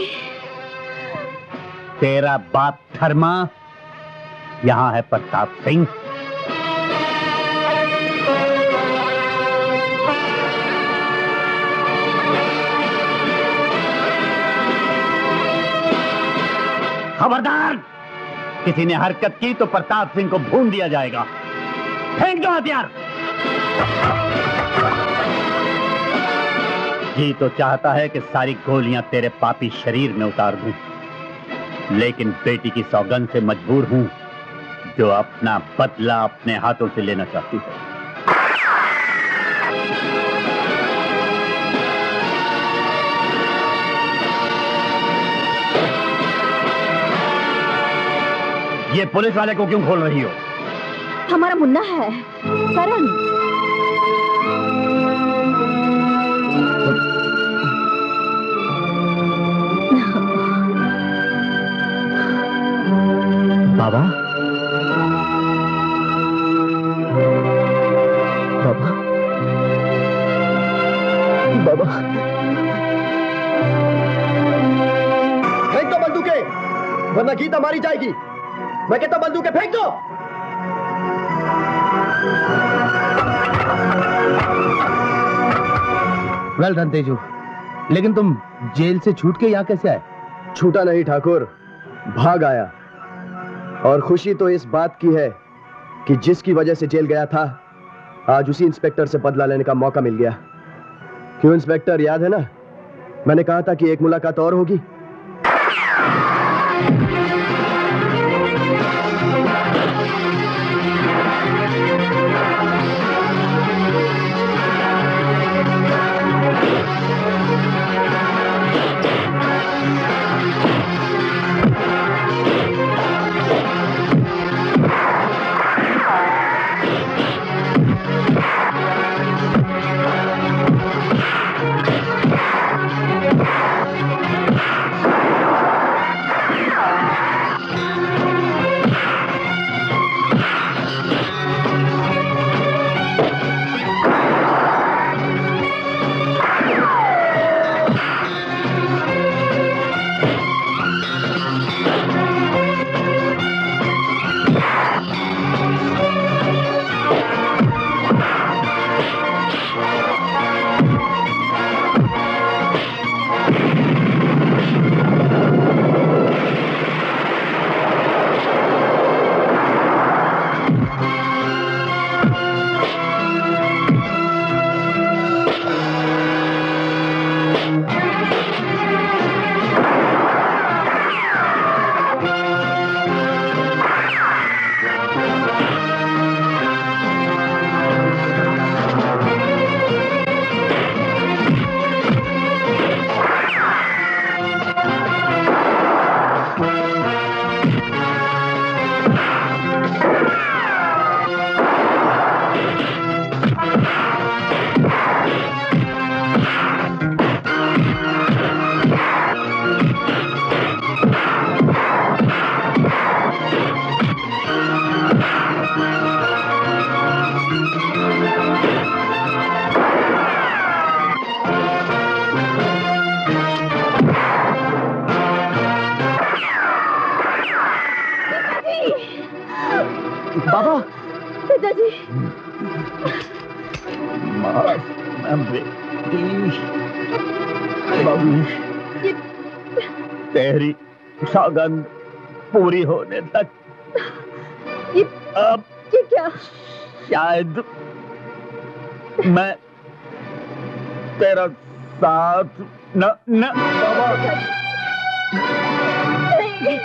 तेरा बाप धर्मा, यहाँ है प्रताप सिंह। खबरदार, किसी ने हरकत की तो प्रताप सिंह को भून दिया जाएगा। फेंक दो हथियार। जी तो चाहता है कि सारी गोलियां तेरे पापी शरीर में उतार दूं, लेकिन बेटी की सौगंध से मजबूर हूं, जो अपना बदला अपने हाथों से लेना चाहती है। ये पुलिस वाले को क्यों खोल रही हो? हमारा मुन्ना है करण। बाबा, बाबा, बाबा, फेंक दो बंदूकें, वरना गीता मारी जाएगी। मैं कहता बंदूकें फेंक दो। वेल डन तेजू, लेकिन तुम जेल से छूट के यहाँ कैसे आए? छूटा नहीं ठाकुर, भाग आया। और खुशी तो इस बात की है कि जिसकी वजह से जेल गया था, आज उसी इंस्पेक्टर से बदला लेने का मौका मिल गया। क्यों इंस्पेक्टर, याद है ना, मैंने कहा था कि एक मुलाकात और होगी। बाबा, पिताजी, बेटी, तेरी सौगंध पूरी होने तक अब ये क्या? शायद मैं तेरा साथ न बाबा। नहीं।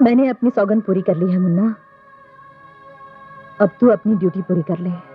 मैंने अपनी सौगंध पूरी कर ली है मुन्ना, अब तू अपनी ड्यूटी पूरी कर ले।